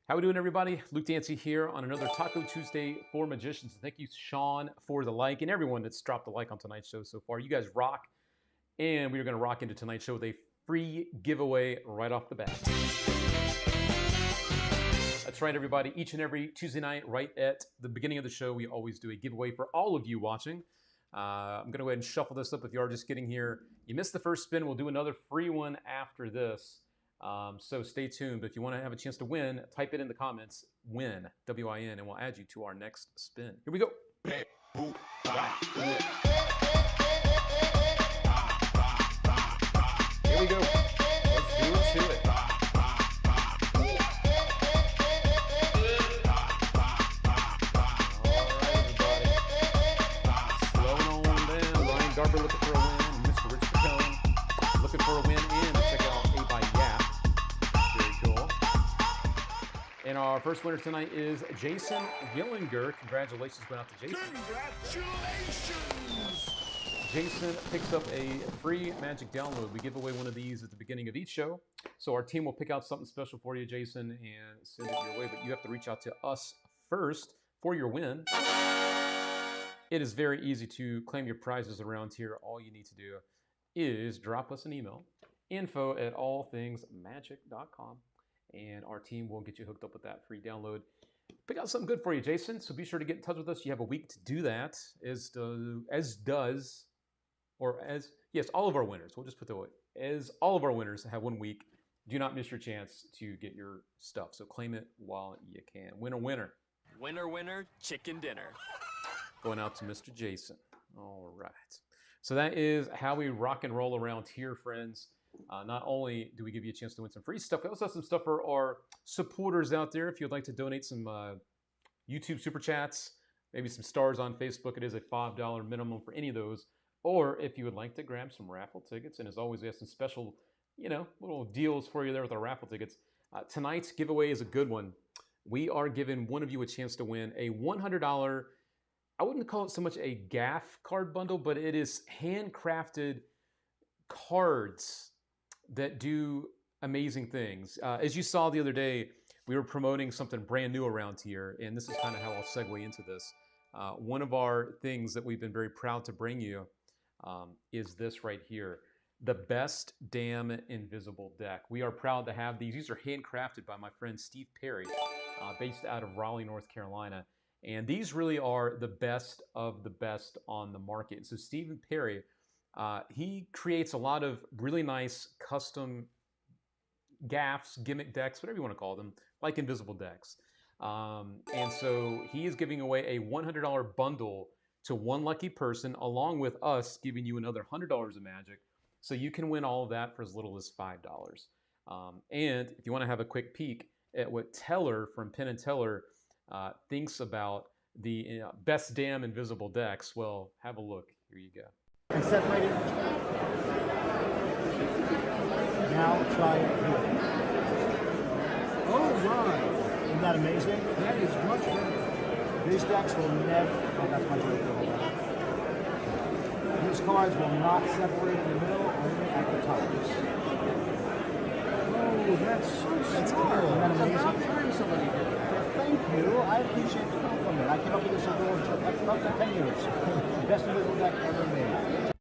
How we doing, everybody? Luke Dancy here on another Taco Tuesday for Magicians. Thank you, Sean, for the like, and everyone that's dropped a like on tonight's show so far. You guys rock, and we are going to rock into tonight's show with a free giveaway right off the bat. That's right, everybody. Each and every Tuesday night, right at the beginning of the show, we always do a giveaway for all of you watching. I'm going to go ahead and shuffle this up if you are just getting here. You missed the first spin. We'll do another free one after this. So stay tuned. But if you want to have a chance to win, type it in the comments, win, W-I-N, and we'll add you to our next spin. Here we go. Here we go. Let's do it to it. Garber looking for a win, Mr. Rich Picone looking for a win, and check out A by Yap. Very cool. And our first winner tonight is Jason Gillinger. Congratulations going out to Jason. Congratulations! Jason picks up a free Magic download. We give away one of these at the beginning of each show. So our team will pick out something special for you, Jason, and send it your way. But you have to reach out to us first for your win. It is very easy to claim your prizes around here. All you need to do is drop us an email, info@allthingsmagic.com, and our team will get you hooked up with that free download. Pick out something good for you, Jason, so be sure to get in touch with us. You have a week to do that, yes, all of our winners. We'll just put that way. As all of our winners have 1 week, do not miss your chance to get your stuff. So claim it while you can. Winner, winner. Winner, winner, chicken dinner. Going out to Mr. Jason. All right. So that is how we rock and roll around here, friends. Not only do we give you a chance to win some free stuff, we also have some stuff for our supporters out there. If you'd like to donate some YouTube Super Chats, maybe some stars on Facebook, it is a $5 minimum for any of those. Or if you would like to grab some raffle tickets, and as always, we have some special, little deals for you there with our raffle tickets. Tonight's giveaway is a good one. We are giving one of you a chance to win a $100, I wouldn't call it so much a gaff card bundle, but it is handcrafted cards that do amazing things. As you saw the other day, we were promoting something brand new around here, and this is kind of how I'll segue into this. One of our things that we've been very proud to bring you is this right here, the Best Damn Invisible Deck. We are proud to have these. These are handcrafted by my friend Steve Perry, based out of Raleigh, North Carolina. And these really are the best of the best on the market. So Stephen Perry, he creates a lot of really nice custom gaffs, gimmick decks, whatever you want to call them, like invisible decks. And so he is giving away a $100 bundle to one lucky person, along with us giving you another $100 of Magic. So you can win all of that for as little as $5. And if you want to have a quick peek at what Teller from Penn and Teller thinks about the best damn invisible decks, well, have a look. Here you go. And separate it. Now try it here. Oh my! Isn't that amazing? That is much better. These decks will never, that's my joke. These cards will not separate in the middle, only at the tops. Oh, that's so smart. Isn't that amazing? About time somebody did that. Thank you. I appreciate the compliment. I came up with this over up to 10 years. Best invisible deck ever made.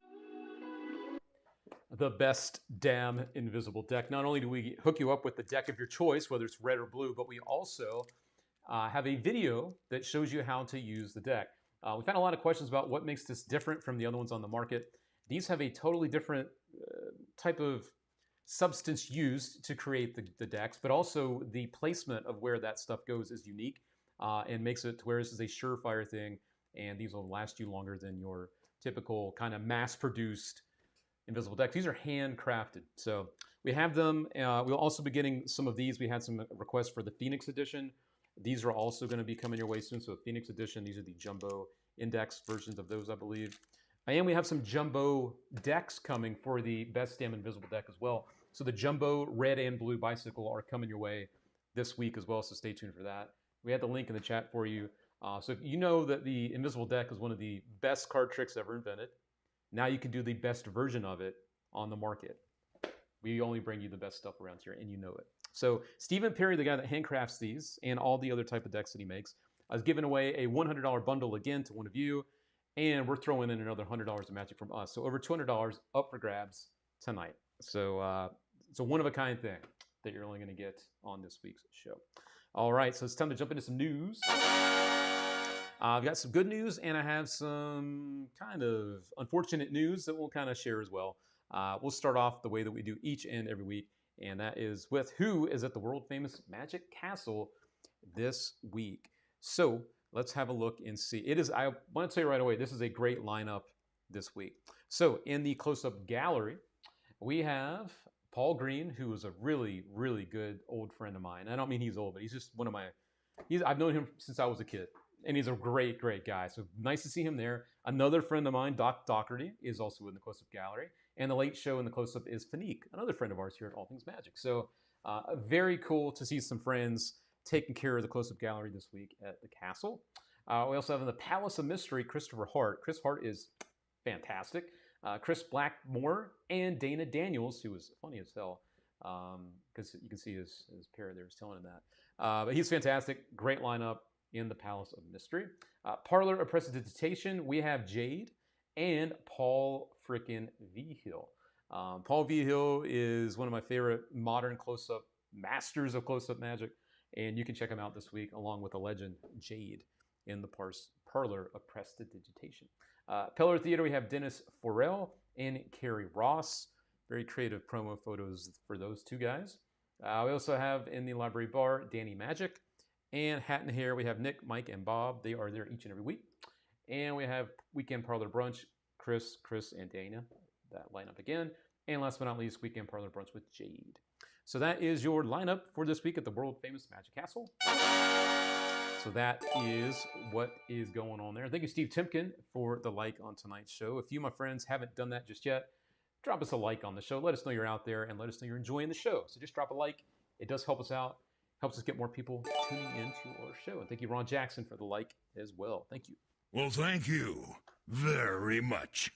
The Best Damn Invisible Deck. Not only do we hook you up with the deck of your choice, whether it's red or blue, but we also have a video that shows you how to use the deck. We've had a lot of questions about what makes this different from the other ones on the market. These have a totally different type of substance used to create the decks, but also the placement of where that stuff goes is unique and makes it to where this is a surefire thing, and these will last you longer than your typical kind of mass-produced invisible decks. These are handcrafted. So we have them. We'll also be getting some of these. We had some requests for the Phoenix Edition. These are also going to be coming your way soon. So Phoenix Edition, these are the jumbo index versions of those, I believe. And we have some jumbo decks coming for the Best Damn Invisible Deck as well. So the jumbo red and blue bicycle are coming your way this week as well, so stay tuned for that. We had the link in the chat for you. So if you know that the Invisible Deck is one of the best card tricks ever invented, now you can do the best version of it on the market. We only bring you the best stuff around here, and you know it. So Stephen Perry, the guy that handcrafts these and all the other type of decks that he makes, is giving away a $100 bundle again to one of you, and we're throwing in another $100 of Magic from us. So over $200 up for grabs tonight. So it's a one-of-a-kind thing that you're only going to get on this week's show. All right, so it's time to jump into some news. I've got some good news, and I have some kind of unfortunate news that we'll kind of share as well. We'll start off the way that we do each and every week, and that is with who is at the world-famous Magic Castle this week. So let's have a look and see. I want to tell you right away, this is a great lineup this week. So in the close-up gallery, we have Paul Green, who is a really, really good old friend of mine. I don't mean he's old, but he's just one of my... I've known him since I was a kid, and he's a great, great guy. So nice to see him there. Another friend of mine, Doc Doherty, is also in the close-up gallery. And the late show in the close-up is Fanique, another friend of ours here at All Things Magic. So very cool to see some friends taking care of the close-up gallery this week at the castle. We also have in the Palace of Mystery, Christopher Hart. Chris Hart is fantastic. Chris Blackmore and Dana Daniels, who was funny as hell, because you can see his pair there is telling him that. But he's fantastic. Great lineup in the Palace of Mystery. Parlor of Prestidigitation, we have Jade and Paul frickin' Vigil. Paul Vigil is one of my favorite modern close-up masters of close-up magic, and you can check him out this week along with the legend Jade in the Parlor of Prestidigitation. Peller Theater, we have Dennis Forel and Carrie Ross. Very creative promo photos for those two guys. We also have in the Library Bar, Danny Magic. And Hat and Hair, we have Nick, Mike, and Bob. They are there each and every week. And we have Weekend Parlor Brunch, Chris, and Dana. That lineup again. And last but not least, Weekend Parlor Brunch with Jade. So that is your lineup for this week at the world-famous Magic Castle. So that is what is going on there. Thank you, Steve Timken, for the like on tonight's show. If you, my friends, haven't done that just yet, drop us a like on the show. Let us know you're out there, and let us know you're enjoying the show. So just drop a like. It does help us out. Helps us get more people tuning into our show. And thank you, Ron Jackson, for the like as well. Thank you. Well, thank you very much.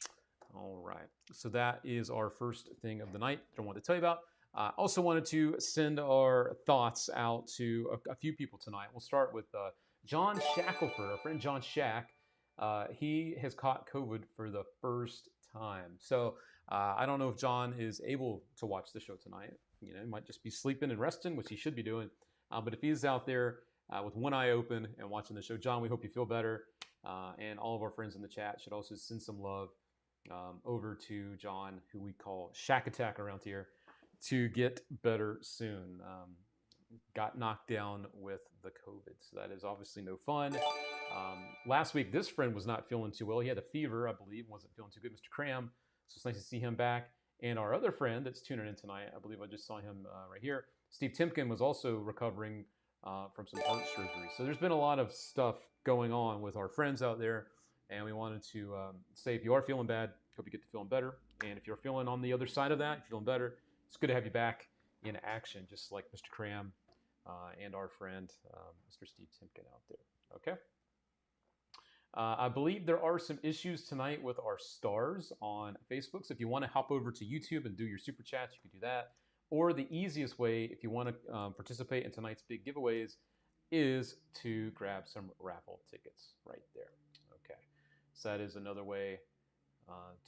All right. So that is our first thing of the night that I wanted to tell you about. Also wanted to send our thoughts out to a few people tonight. We'll start with John Shackelford, our friend John Shack. He has caught COVID for the first time. So I don't know if John is able to watch the show tonight. You know, he might just be sleeping and resting, which he should be doing. But if he's out there with one eye open and watching the show, John, we hope you feel better. And all of our friends in the chat should also send some love over to John, who we call Shack Attack around here, to get better soon. Got knocked down with the COVID, so that is obviously no fun. Last week, this friend was not feeling too well. He had a fever, I believe, wasn't feeling too good, Mr. Cram. So it's nice to see him back. And our other friend that's tuning in tonight, I believe I just saw him right here, Steve Timken, was also recovering from some heart surgery. So there's been a lot of stuff going on with our friends out there, and we wanted to say if you are feeling bad, hope you get to feeling better. And if you're feeling on the other side of that, you're feeling better, it's good to have you back in action, just like Mr. Cram and our friend Mr. Steve Timken out there. Okay. I believe there are some issues tonight with our stars on Facebook. So if you want to hop over to YouTube and do your super chats, you can do that. Or the easiest way, if you want to participate in tonight's big giveaways, is to grab some raffle tickets right there. Okay. So that is another way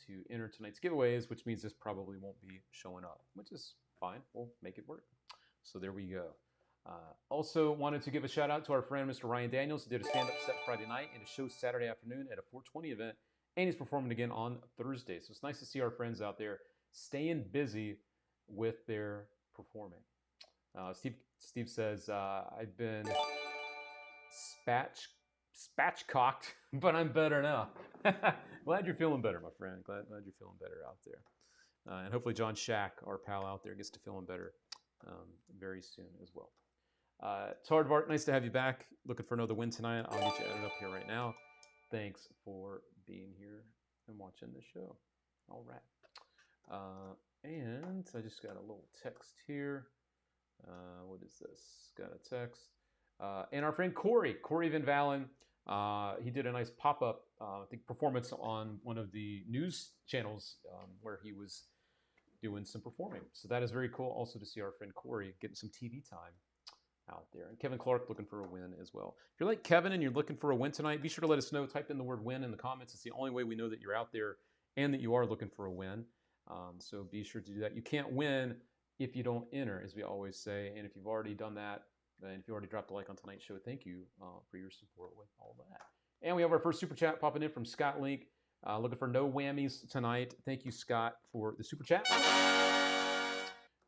to enter tonight's giveaways, which means this probably won't be showing up, which is fine. We'll make it work. So there we go. Also wanted to give a shout out to our friend Mr. Ryan Daniels, who did a stand-up set Friday night and a show Saturday afternoon at a 420 event, and he's performing again on Thursday. So it's nice to see our friends out there staying busy with their performing. Steve says, I've been spatchcocked, but I'm better now. Glad you're feeling better, my friend. Glad you're feeling better out there. And hopefully John Shack, our pal out there, gets to feeling better very soon as well. Tardvart, nice to have you back. Looking for another win tonight. I'll get you added up here right now. Thanks for being here and watching the show. All right. And I just got a little text here. What is this? Got a text. And our friend Corey Van Valen, he did a nice pop-up I think performance on one of the news channels where he was doing some performing. So that is very cool also to see our friend Corey getting some TV time out there. And Kevin Clark looking for a win as well. If you're like Kevin and you're looking for a win tonight, be sure to let us know. Type in the word win in the comments. It's the only way we know that you're out there and that you are looking for a win. So be sure to do that. You can't win if you don't enter, as we always say. And if you've already done that, and if you already dropped a like on tonight's show, thank you for your support with all that. And we have our first super chat popping in from Scott Link. Looking for no whammies tonight. Thank you, Scott, for the super chat.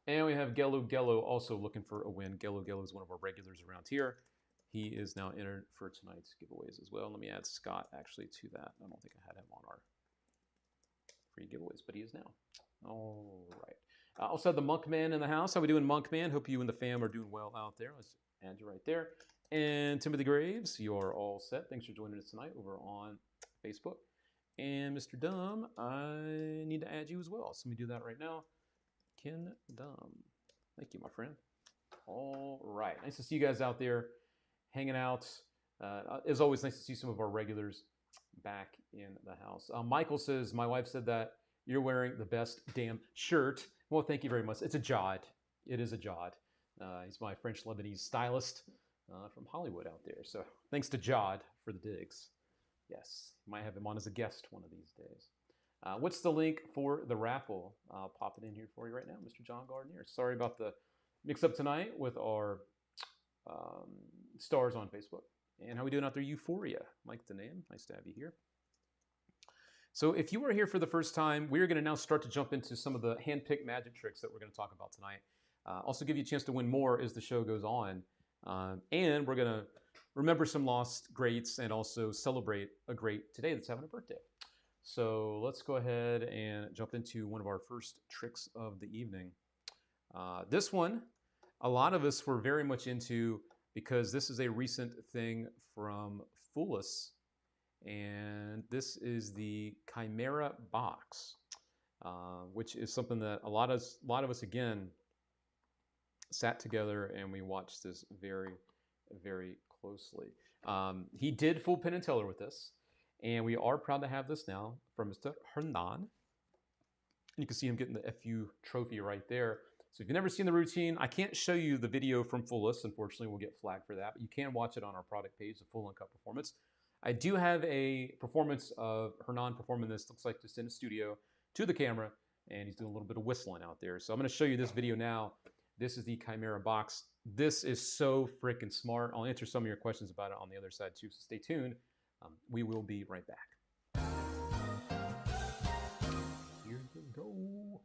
And we have Gello also looking for a win. Gello is one of our regulars around here. He is now entered for tonight's giveaways as well. Let me add Scott actually to that. I don't think I had him on our free giveaways, but he is now. All right. Also have the Monkman in the house. How we doing, Monkman? Hope you and the fam are doing well out there. Let's add you right there. And Timothy Graves, you are all set. Thanks for joining us tonight over on Facebook. And Mr. Dumb, I need to add you as well. So let me do that right now. Ken Dumb. Thank you, my friend. All right. Nice to see you guys out there hanging out. As always, nice to see some of our regulars back in the house. Michael says, my wife said that you're wearing the best damn shirt. Well, thank you very much. It's a Jod. It is a Jod. He's my French-Lebanese stylist from Hollywood out there. So thanks to Jod for the digs. Yes, might have him on as a guest one of these days. What's the link for the raffle? I'll pop it in here for you right now, Mr. John Gardner. Sorry about the mix-up tonight with our stars on Facebook. And how we doing out there, Euphoria? Mike Denham, nice to have you here. So if you are here for the first time, we're going to now start to jump into some of the hand-picked magic tricks that we're going to talk about tonight. Also give you a chance to win more as the show goes on. And we're going to remember some lost greats and also celebrate a great today that's having a birthday. So let's go ahead and jump into one of our first tricks of the evening. This one, a lot of us were very much into because this is a recent thing from Foolus. And this is the Chimera box, which is something that a lot of us, again, sat together and we watched this very, very closely. He did full Penn and Teller with this, and we are proud to have this now from Mr. Hernan. You can see him getting the FU trophy right there. So if you've never seen the routine, I can't show you the video from Foolus. Unfortunately, we'll get flagged for that, but you can watch it on our product page, the full uncut performance. I do have a performance of Hernan performing this, looks like just in a studio, to the camera, and he's doing a little bit of whistling out there. So I'm going to show you this video now. This is the Chimera box. This is so freaking smart. I'll answer some of your questions about it on the other side too, so stay tuned. We will be right back. Here we go.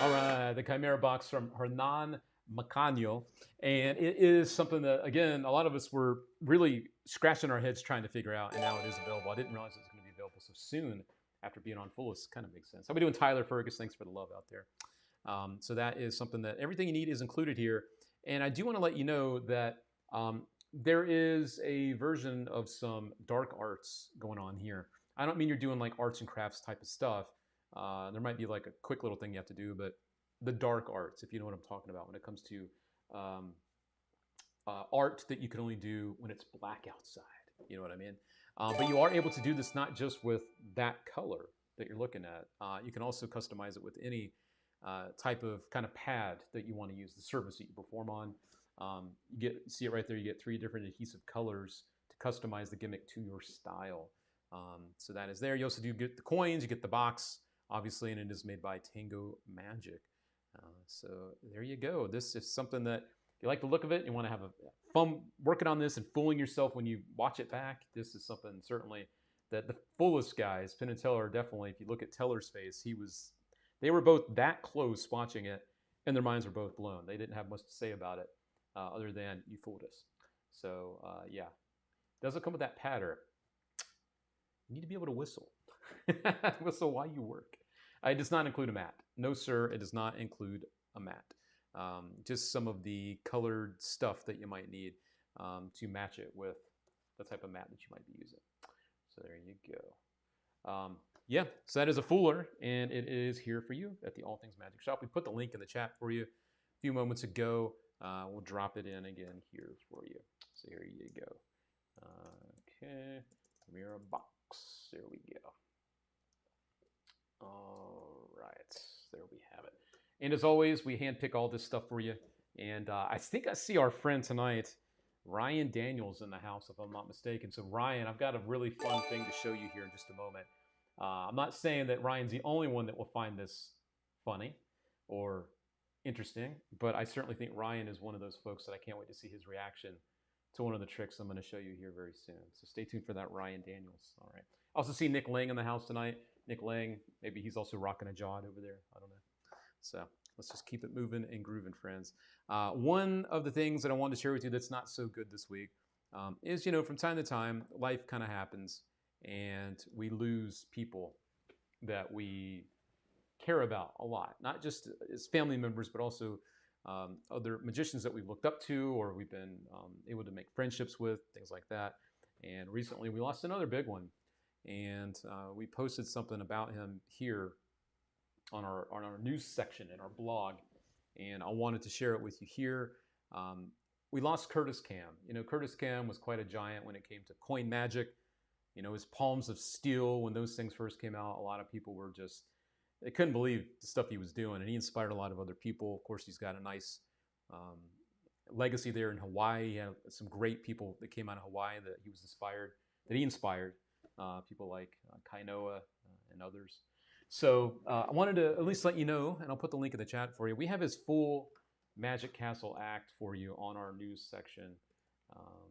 All right, the Chimera box from Hernan Macaño. And it is something that, again, a lot of us were really scratching our heads trying to figure out, and now it is available. I didn't realize it was going to be available so soon after being on Fullest. Kind of makes sense. How we doing, Tyler Fergus? Thanks for the love out there. So that is something that everything you need is included here. And I do want to let you know that there is a version of some dark arts going on here. I don't mean you're doing like arts and crafts type of stuff. There might be like a quick little thing you have to do, but the dark arts, if you know what I'm talking about, when it comes to art that you can only do when it's black outside. You know what I mean? But you are able to do this not just with that color that you're looking at. You can also customize it with any type of kind of pad that you want to use, the surface that you perform on. You see it right there. You get 3 different adhesive colors to customize the gimmick to your style. So that is there. You also do get the coins. You get the box, obviously, and it is made by Tango Magic. So there you go. This is something that if you like the look of it, you want to have a fun working on this and fooling yourself when you watch it back. This is something certainly that the Fullest guys, Penn and Teller, definitely. If you look at Teller's face, they were both that close watching it, and their minds were both blown. They didn't have much to say about it other than you fooled us. So yeah, doesn't come with that patter. You need to be able to whistle. Whistle while you work. It does not include a mat. No, sir, it does not include a mat. Just some of the colored stuff that you might need to match it with the type of mat that you might be using. So there you go. Yeah, so that is a Fuller, and it is here for you at the All Things Magic Shop. We put the link in the chat for you a few moments ago. We'll drop it in again here for you. So here you go. Okay, mirror box. There we go. All right, there we have it. And as always, we handpick all this stuff for you. And I think I see our friend tonight, Ryan Daniels, in the house, if I'm not mistaken. So Ryan, I've got a really fun thing to show you here in just a moment. I'm not saying that Ryan's the only one that will find this funny or interesting, but I certainly think Ryan is one of those folks that I can't wait to see his reaction to one of the tricks I'm going to show you here very soon. So stay tuned for that, Ryan Daniels. All right. I also see Nick Lang in the house tonight. Nick Lang, maybe he's also rocking a jawed over there. I don't know. So let's just keep it moving and grooving, friends. One of the things that I wanted to share with you that's not so good this week is, you know, from time to time, life kind of happens and we lose people that we care about a lot, not just as family members, but also other magicians that we've looked up to or we've been able to make friendships with, things like that. And recently we lost another big one. And we posted something about him here on our news section in our blog, and I wanted to share it with you here. We lost Curtis Cam. You know, Curtis Cam was quite a giant when it came to coin magic. You know, his palms of steel, when those things first came out, a lot of people were just, they couldn't believe the stuff he was doing, and he inspired a lot of other people. Of course, he's got a nice legacy there in Hawaii. He had some great people that came out of Hawaii that he inspired. People like Kainoa and others. So I wanted to at least let you know, and I'll put the link in the chat for you. We have his full Magic Castle act for you on our news section.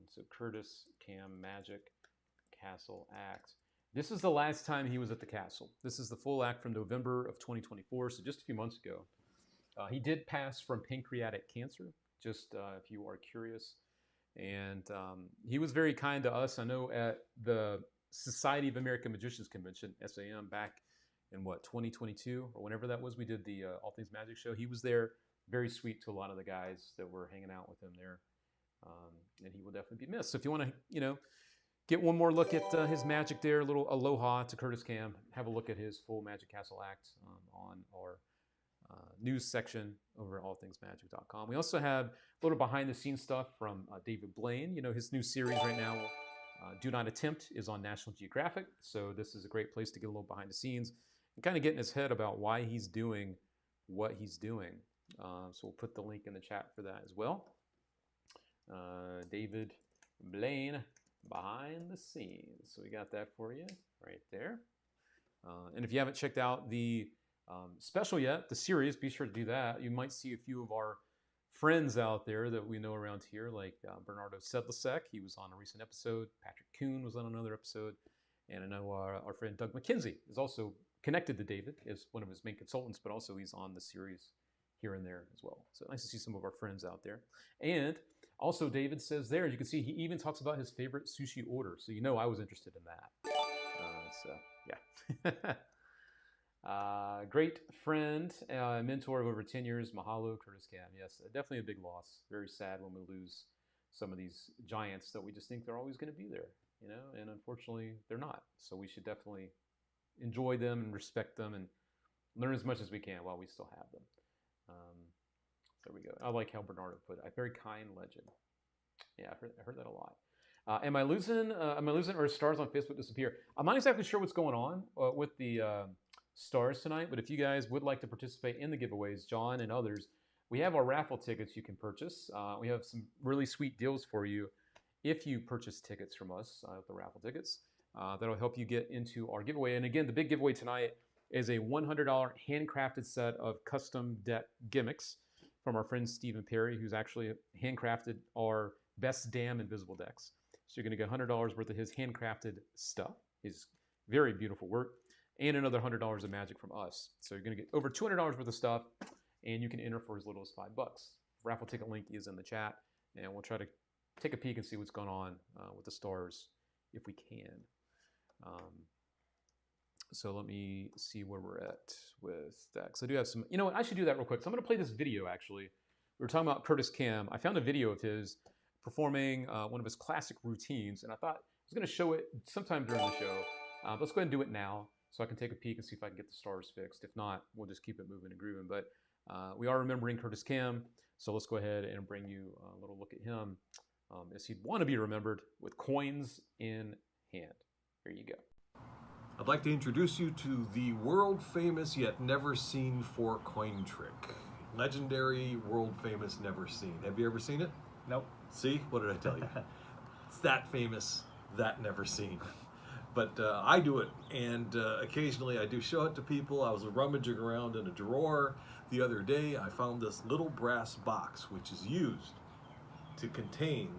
So Curtis Cam Magic Castle act. This is the last time he was at the castle. This is the full act from November of 2024, so just a few months ago. He did pass from pancreatic cancer, just if you are curious. And he was very kind to us. I know at the Society of American Magicians Convention, SAM, back in 2022 or whenever that was, we did the All Things Magic show. He was there, very sweet to a lot of the guys that were hanging out with him there, and he will definitely be missed. So if you want to, you know, get one more look at his magic there, a little aloha to Curtis Cam, have a look at his full Magic Castle act on our news section over at allthingsmagic.com. We also have a little behind the scenes stuff from David Blaine. You know, his new series right now, Do Not Attempt, is on National Geographic. So this is a great place to get a little behind the scenes and kind of get in his head about why he's doing what he's doing. So we'll put the link in the chat for that as well. David Blaine, behind the scenes. So we got that for you right there. And if you haven't checked out the special yet, the series, be sure to do that. You might see a few of our friends out there that we know around here, like Bernardo Sedlasek. He was on a recent episode. Patrick Kuhn was on another episode. And I know our friend Doug McKenzie is also connected to David as one of his main consultants, but also he's on the series here and there as well. So nice to see some of our friends out there. And also David says there, as you can see, he even talks about his favorite sushi order. So you know I was interested in that. So yeah. Great friend, mentor of over 10 years, mahalo, Curtis Cam. Yes, definitely a big loss. Very sad when we lose some of these giants that we just think they're always going to be there, you know, and unfortunately they're not. So we should definitely enjoy them and respect them and learn as much as we can while we still have them. There we go. I like how Bernardo put it. A very kind legend. Yeah, I heard that a lot. Am I losing or stars on Facebook disappear? I'm not exactly sure what's going on with the stars tonight, but if you guys would like to participate in the giveaways, John and others, we have our raffle tickets you can purchase. We have some really sweet deals for you if you purchase tickets from us, the raffle tickets. That'll help you get into our giveaway. And again, the big giveaway tonight is a $100 handcrafted set of custom deck gimmicks from our friend Stephen Perry, who's actually handcrafted our best damn invisible decks. So you're going to get $100 worth of his handcrafted stuff, his very beautiful work, and another $100 of magic from us. So you're going to get over $200 worth of stuff, and you can enter for as little as $5. Raffle ticket link is in the chat, and we'll try to take a peek and see what's going on with the stars if we can. So let me see where we're at with that. Because I do have some, you know what, I should do that real quick. So I'm going to play this video actually. We were talking about Curtis Cam. I found a video of his performing one of his classic routines, and I thought I was going to show it sometime during the show. Let's go ahead and do it now so I can take a peek and see if I can get the stars fixed. If not, we'll just keep it moving and grooving. But we are remembering Curtis Cam, so let's go ahead and bring you a little look at him as he'd want to be remembered with coins in hand. Here you go. I'd like to introduce you to the world famous yet never seen 4-coin trick. Legendary, world famous, never seen. Have you ever seen it? Nope. See? What did I tell you? It's that famous, that never seen. But I do it, and occasionally I do show it to people. I was rummaging around in a drawer the other day. I found this little brass box, which is used to contain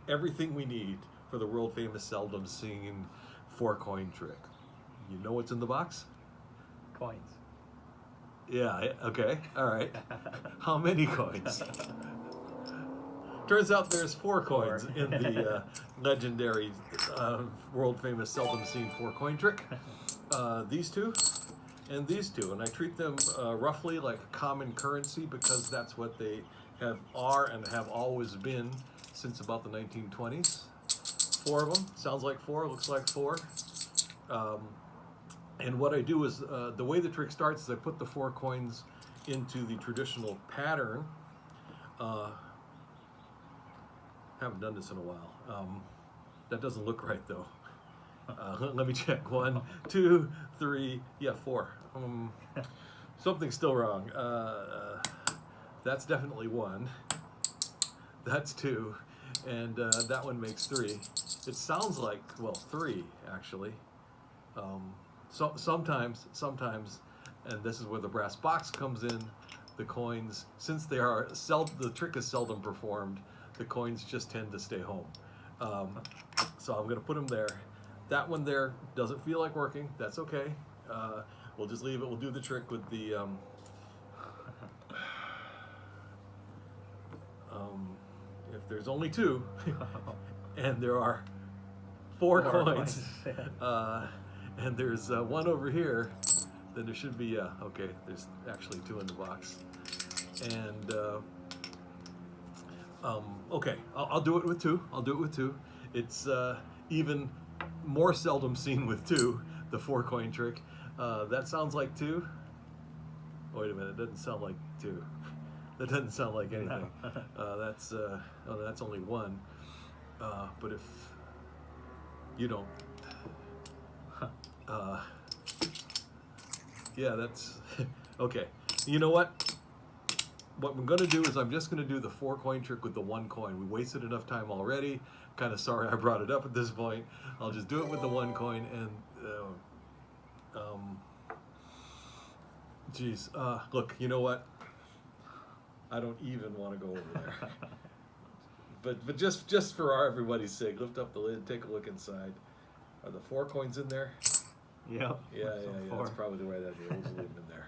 everything we need for the world famous seldom seen 4-coin trick. You know what's in the box? Coins. Yeah, okay, all right. How many coins? Turns out there's 4 coins in the legendary, world famous seldom seen 4-coin trick. These two and these two, and I treat them roughly like common currency because that's what they are and have always been since about the 1920s. 4 of them, sounds like 4, looks like 4. And what I do is, the way the trick starts is I put the 4 coins into the traditional pattern. Haven't done this in a while. That doesn't look right though. Let me check. 1, 2, 3, yeah, 4. Something's still wrong. That's definitely 1. That's 2. And that one makes 3. It sounds like, well, 3 actually. So sometimes, and this is where the brass box comes in, the coins, since they are the trick is seldom performed, the coins just tend to stay home. So I'm going to put them there. That one there doesn't feel like working. That's okay. We'll just leave it. We'll do the trick with the if there's only 2 and there are 4 coins and there's 1 over here, then there should be okay, there's actually 2 in the box. And okay, I'll do it with 2. I'll do it with 2. It's even more seldom seen with 2, the 4-coin trick. That sounds like 2. Wait a minute, it doesn't sound like 2. That doesn't sound like anything. That's that's only 1. But if you don't, yeah, that's okay. You know what? What I'm gonna do is I'm just gonna do the 4-coin trick with the 1 coin. We wasted enough time already. Kind of sorry I brought it up at this point. I'll just do it with the 1 coin and geez, look, you know what? I don't even want to go over there. but just for everybody's sake, lift up the lid, take a look inside. Are the 4 coins in there? Yep. Yeah, So yeah. far. That's probably the way that the rules leave in there.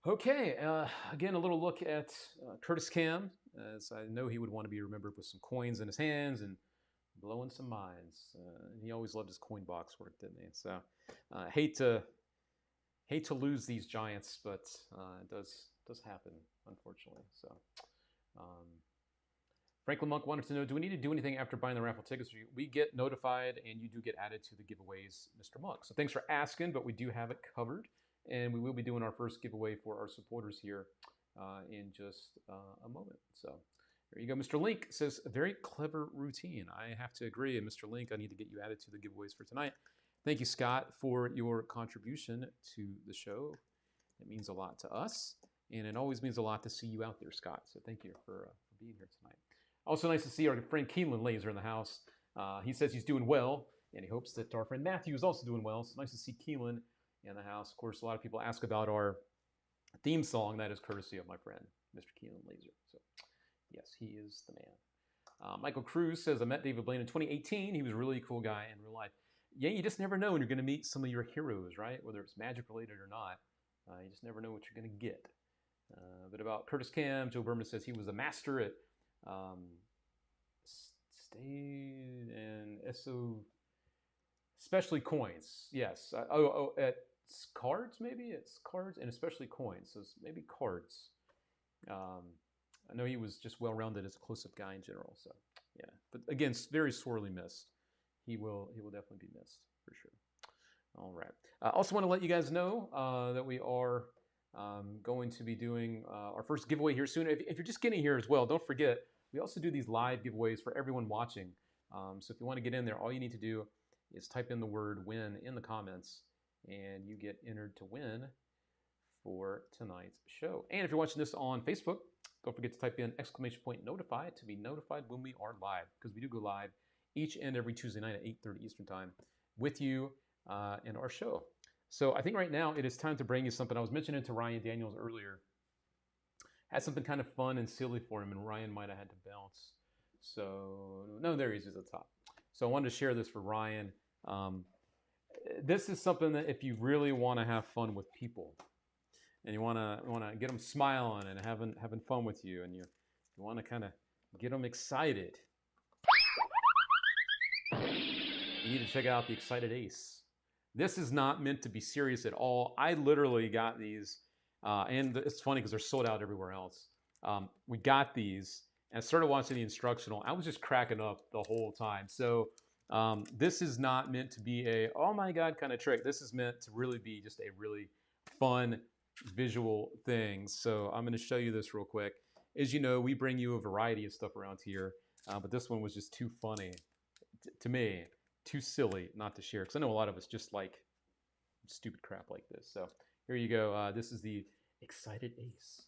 Okay, again, a little look at Curtis Cam, as I know he would want to be remembered with some coins in his hands and blowing some minds. He always loved his coin box work, didn't he? So, hate to lose these giants, but it does happen, unfortunately. So, um, Franklin Monk wanted to know, do we need to do anything after buying the raffle tickets? We get notified, and you do get added to the giveaways, Mr. Monk. So thanks for asking, but we do have it covered. And we will be doing our first giveaway for our supporters here in just a moment. So there you go. Mr. Link says, a very clever routine. I have to agree. And Mr. Link, I need to get you added to the giveaways for tonight. Thank you, Scott, for your contribution to the show. It means a lot to us. And it always means a lot to see you out there, Scott. So thank you for being here tonight. Also nice to see our friend Keelan Laser in the house. He says he's doing well, and he hopes that our friend Matthew is also doing well. So nice to see Keelan in the house. Of course, a lot of people ask about our theme song. That is courtesy of my friend, Mr. Keelan Laser. So, yes, he is the man. Michael Cruz says, I met David Blaine in 2018. He was a really cool guy in real life. Yeah, you just never know when you're going to meet some of your heroes, right? Whether it's magic related or not. You just never know what you're going to get. But about Curtis Cam, Joe Berman says he was a master at Stade and SO, especially coins. Yes. At cards, maybe? It's cards and especially coins. So it's maybe cards. I know he was just well-rounded as a close-up guy in general. So, yeah. But again, very sorely missed. He will definitely be missed for sure. All right. I also want to let you guys know that we are going to be doing our first giveaway here soon. If you're just getting here as well, don't forget, we also do these live giveaways for everyone watching. So if you want to get in there, all you need to do is type in the word win in the comments, and you get entered to win for tonight's show. And if you're watching this on Facebook, don't forget to type in !notify to be notified when we are live, because we do go live each and every Tuesday night at 8:30 Eastern Time with you in our show. So I think right now it is time to bring you something. I was mentioning to Ryan Daniels earlier. Had something kind of fun and silly for him, and Ryan might have had to bounce. So, no, there he is at the top. So I wanted to share this for Ryan. This is something that if you really want to have fun with people, and you want to get them smiling and having fun with you, and you want to kind of get them excited, you need to check out the Excited Ace. This is not meant to be serious at all. I literally got these, and it's funny because they're sold out everywhere else. We got these, and I started watching the instructional. I was just cracking up the whole time. So this is not meant to be a, oh my God, kind of trick. This is meant to really be just a really fun visual thing. So I'm going to show you this real quick. As you know, we bring you a variety of stuff around here, but this one was just too funny to me. Too silly not to share, because I know a lot of us just like stupid crap like this. So here you go. This is the Excited Ace.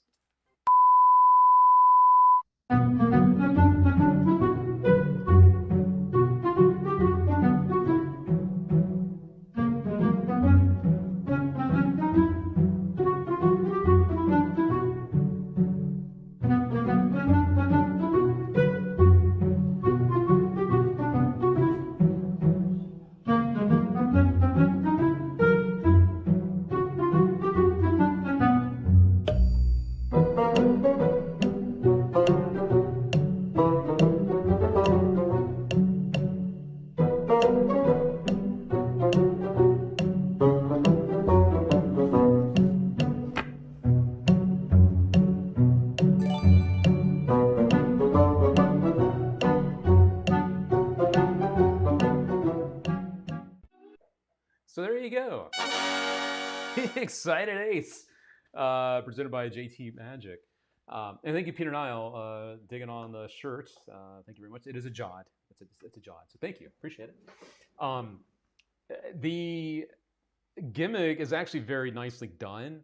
So there you go. Excited Ace, presented by JT Magic. And thank you, Peter Nile, digging on the shirt. Thank you very much. It is a Jod. It's a Jod. So thank you. Appreciate it. The gimmick is actually very nicely done.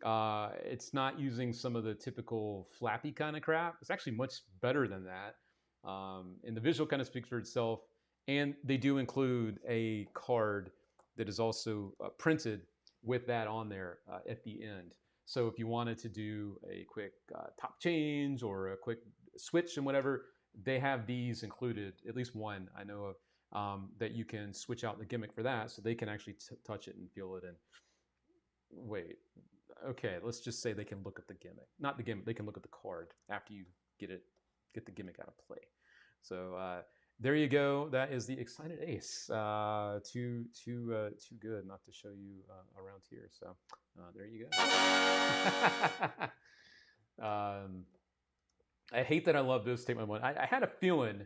It's not using some of the typical flappy kind of crap. It's actually much better than that. And the visual kind of speaks for itself. And they do include a card that is also printed with that on there at the end. So if you wanted to do a quick top change or a quick switch and whatever, they have these included, at least one I know of, that you can switch out the gimmick for that, so they can actually touch it and feel it. And wait, okay, let's just say they can look at the gimmick, not the gimmick. They can look at the card after you get the gimmick out of play. So there you go. That is the Excited Ace. Too good not to show you around here. So there you go. I hate that I love this statement one. I had a feeling,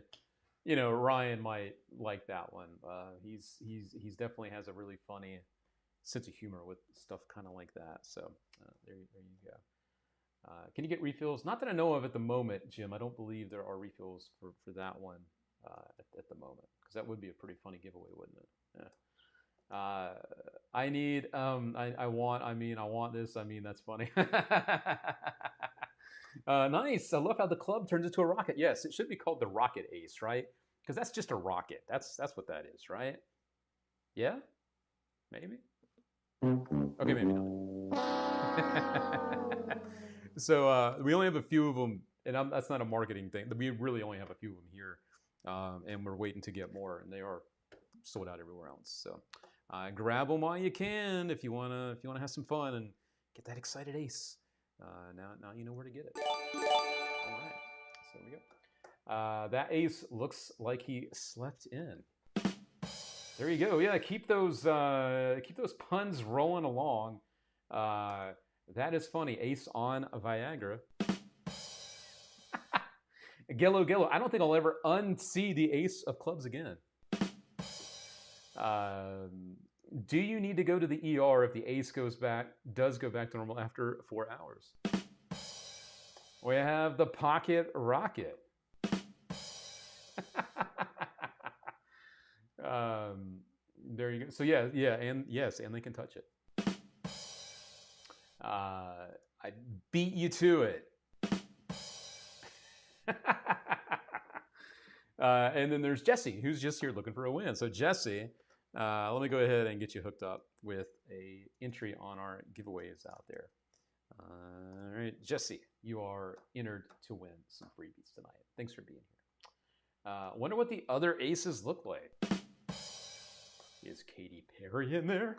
Ryan might like that one. He's definitely has a really funny sense of humor with stuff kind of like that. So there you go. Can you get refills? Not that I know of at the moment, Jim. I don't believe there are refills for that one at the moment, because that would be a pretty funny giveaway, wouldn't it? Yeah. I need. I want this. That's funny. Nice. I love how the club turns into a rocket. Yes, it should be called the Rocket Ace, right? Because that's just a rocket. That's what that is, right? Yeah? Maybe? Okay, maybe not. So we only have a few of them, and that's not a marketing thing. We really only have a few of them here, and we're waiting to get more, and they are sold out everywhere else. So grab them while you can if you wanna have some fun and get that Excited Ace. Now you know where to get it. All right, so there we go. That ace looks like he slept in. There you go. Yeah, keep those puns rolling along. That is funny. Ace on Viagra. Gello. I don't think I'll ever unsee the Ace of Clubs again. Do you need to go to the ER if the ace does go back to normal after 4 hours? We have the Pocket Rocket. There you go. So yeah, and yes, and they can touch it. I beat you to it. And then there's Jesse, who's just here looking for a win. So Jesse, let me go ahead and get you hooked up with a entry on our giveaways out there. All right, Jesse, you are entered to win some freebies tonight. Thanks for being here. Wonder what the other aces look like. Is Katy Perry in there?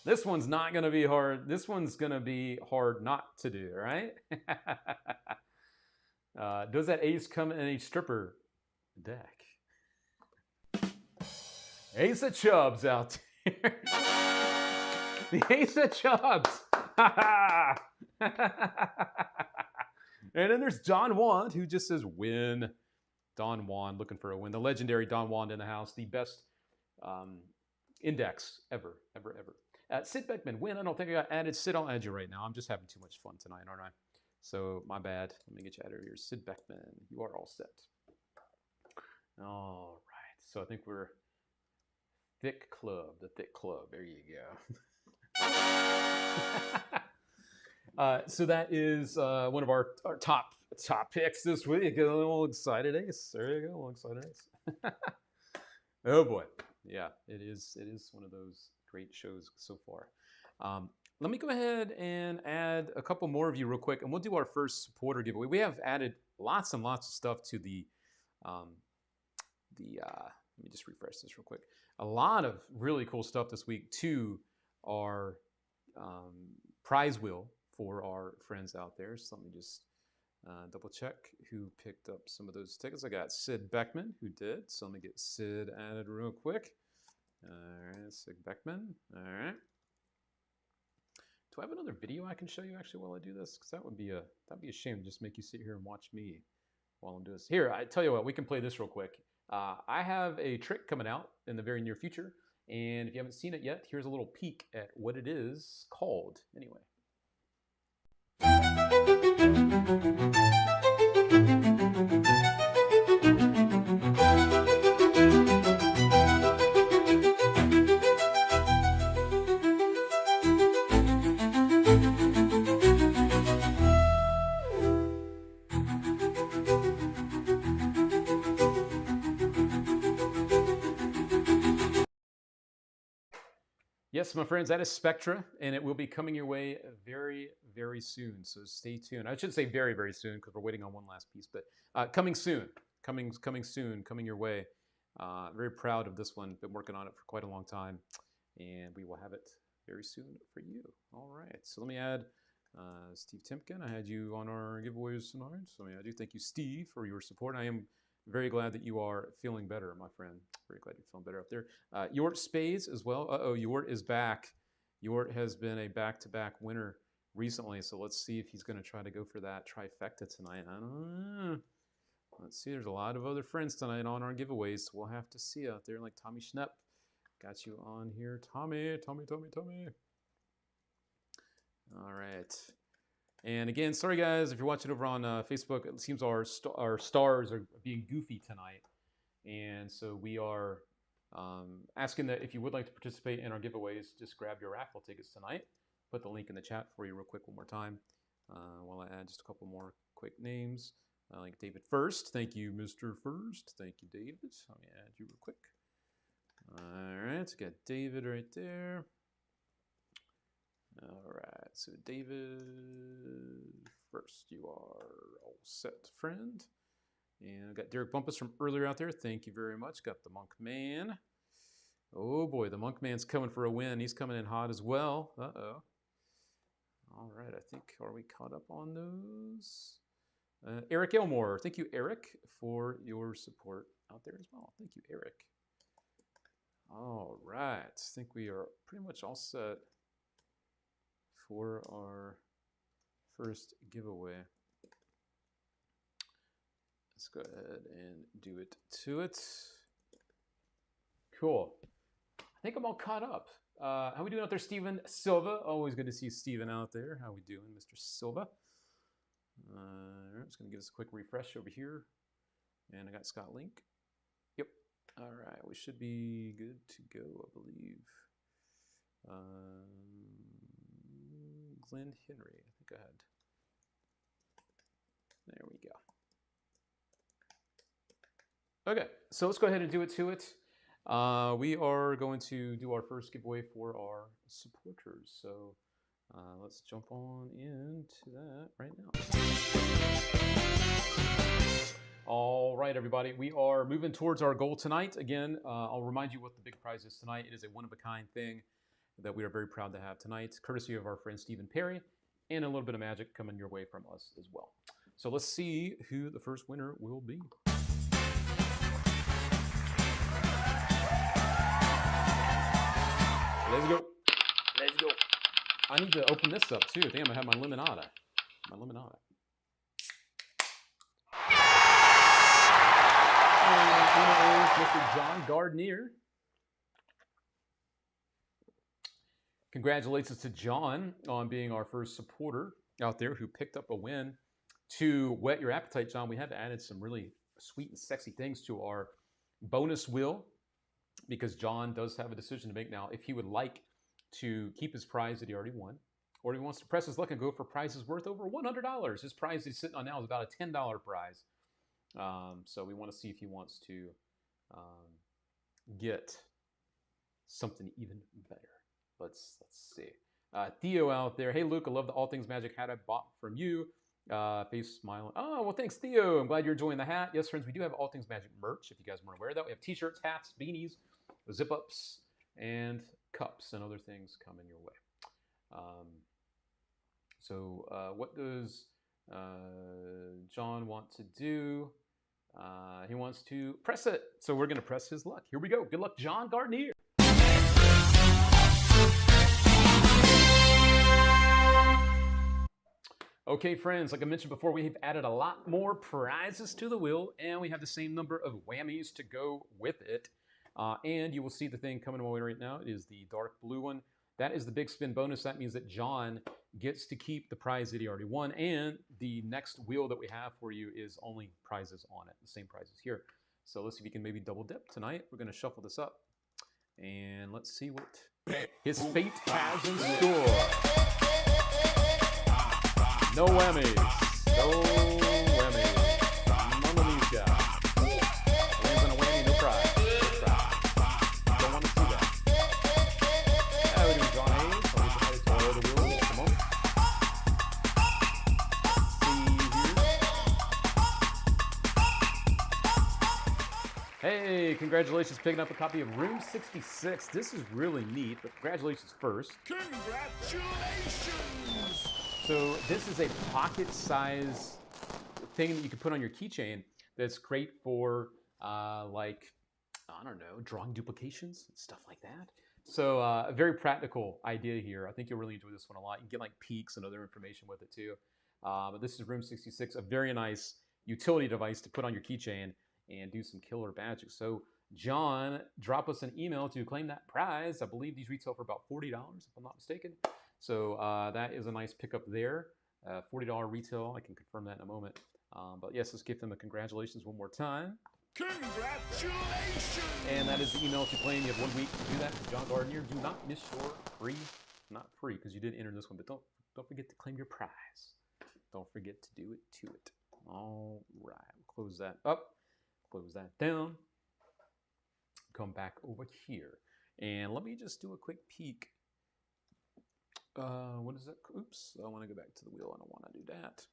This one's not going to be hard. This one's going to be hard not to do, right? Does that ace come in a stripper deck? Ace of Chubbs out there. The Ace of Chubbs. And then there's Don Juan, who just says win. Don Juan looking for a win. The legendary Don Juan in the house. The best index ever. Sid Beckman, win. I don't think I got added. Sid, I'll add you right now. I'm just having too much fun tonight, aren't I? So, my bad. Let me get you added here. Sid Beckman, you are all set. All right. So, I think we're Thick Club, the Thick Club. There you go. So, that is one of our top picks this week. A little Excited Ace. There you go. A little Excited Ace. Oh, boy. Yeah, it is one of those great shows so far. Let me go ahead and add a couple more of you real quick, and we'll do our first supporter giveaway. We have added lots and lots of stuff to the let me just refresh this real quick. A lot of really cool stuff this week to our prize wheel for our friends out there. So let me just double check who picked up some of those tickets. I got Sid Beckman, who did. So let me get Sid added real quick. All right, Sid Beckman. All right. Do I have another video I can show you actually while I do this? Because that'd be a shame to just make you sit here and watch me while I'm doing this. Here, I tell you what, we can play this real quick. I have a trick coming out in the very near future, and if you haven't seen it yet, here's a little peek at what it is called. Anyway. Yes, my friends, that is Spectra, and it will be coming your way very, very soon. So stay tuned. I should say very, very soon because we're waiting on one last piece, but coming soon, coming soon, coming your way. Very proud of this one. Been working on it for quite a long time, and we will have it very soon for you. All right. So let me add Steve Timken. I had you on our giveaways tonight. So I do thank you, Steve, for your support. I am very glad that you are feeling better, my friend. Very glad you're feeling better up there. Yort Spades as well. Yort is back. Yort has been a back-to-back winner recently, so let's see if he's going to try to go for that trifecta tonight. I don't know. Let's see. There's a lot of other friends tonight on our giveaways, so we'll have to see out there. Like Tommy Schnepp. Got you on here. Tommy. All right. And again, sorry guys, if you're watching over on Facebook, it seems our stars are being goofy tonight. And so we are asking that if you would like to participate in our giveaways, just grab your raffle tickets tonight. Put the link in the chat for you real quick one more time while I add just a couple more quick names. Like David First. Thank you, Mr. First. Thank you, David. Let me add you real quick. All right, so got David right there. All right, so David First, you are all set, friend. And I got Derek Bumpus from earlier out there. Thank you very much. Got the Monk Man. Oh boy, the Monk Man's coming for a win. He's coming in hot as well. Uh-oh. All right, I think, are we caught up on those? Eric Elmore. Thank you, Eric, for your support out there as well. Thank you, Eric. All right, I think we are pretty much all set for our first giveaway. Let's go ahead and do it to it. Cool. I think I'm all caught up. How we doing out there, Steven Silva? Always good to see Steven out there. How we doing, Mr. Silva? I'm just going to give us a quick refresh over here. And I got Scott Link. Yep. All right. We should be good to go, I believe. Glenn Henry. I think I had. There we go. Okay. So let's go ahead and do it to it. We are going to do our first giveaway for our supporters. So let's jump on into that right now. All right, everybody. We are moving towards our goal tonight. Again, I'll remind you what the big prize is tonight. It is a one-of-a-kind thing that we are very proud to have tonight, courtesy of our friend Stephen Perry, and a little bit of magic coming your way from us as well. So let's see who the first winner will be. Let's go. Let's go. I need to open this up too. I think I'm gonna have my limonada. And Mr. John Gardner. Congratulations to John on being our first supporter out there who picked up a win. To whet your appetite, John, we have added some really sweet and sexy things to our bonus wheel, because John does have a decision to make now if he would like to keep his prize that he already won, or if he wants to press his luck and go for prizes worth over $100. His prize he's sitting on now is about a $10 prize. So we want to see if he wants to get something even better. Let's see. Theo out there. Hey, Luke, I love the All Things Magic hat I bought from you. Face smiling. Oh, well, thanks, Theo. I'm glad you're enjoying the hat. Yes, friends, we do have All Things Magic merch, if you guys weren't aware of that. We have t-shirts, hats, beanies, zip-ups, and cups and other things coming your way. So what does John want to do? He wants to press it. So we're going to press his luck. Here we go. Good luck, John Gardner. Okay, friends, like I mentioned before, we've added a lot more prizes to the wheel, and we have the same number of whammies to go with it. And you will see the thing coming away right now. It is the dark blue one. That is the big spin bonus. That means that John gets to keep the prize that he already won, and the next wheel that we have for you is only prizes on it, the same prizes here. So let's see if you can maybe double dip tonight. We're going to shuffle this up, and let's see what his fate has in store. No whammies. No whammies. Mamma mia. Lands on a whammy, no prize. No prize. Don't want to see that. Hey, congratulations picking up a copy of Room 66. This is really neat, but congratulations first. Congratulations! So this is a pocket-size thing that you can put on your keychain that's great for, like, I don't know, drawing duplications, stuff like that. So a very practical idea here. I think you'll really enjoy this one a lot. You can get like peaks and other information with it too. But this is Room 66, a very nice utility device to put on your keychain and do some killer magic. So John, drop us an email to claim that prize. I believe these retail for about $40, if I'm not mistaken. So that is a nice pickup there. $40 retail. I can confirm that in a moment. But yes, let's give them a congratulations one more time. Congratulations! And that is the email to claim. You have 1 week to do that. John Gardner, do not miss your free, not free because you did enter this one, but don't forget to claim your prize. Don't forget to do it to it. All right, close that up, close that down. Come back over here, and let me just do a quick peek. What is that? Oops, I want to go back to the wheel. I don't want to do that.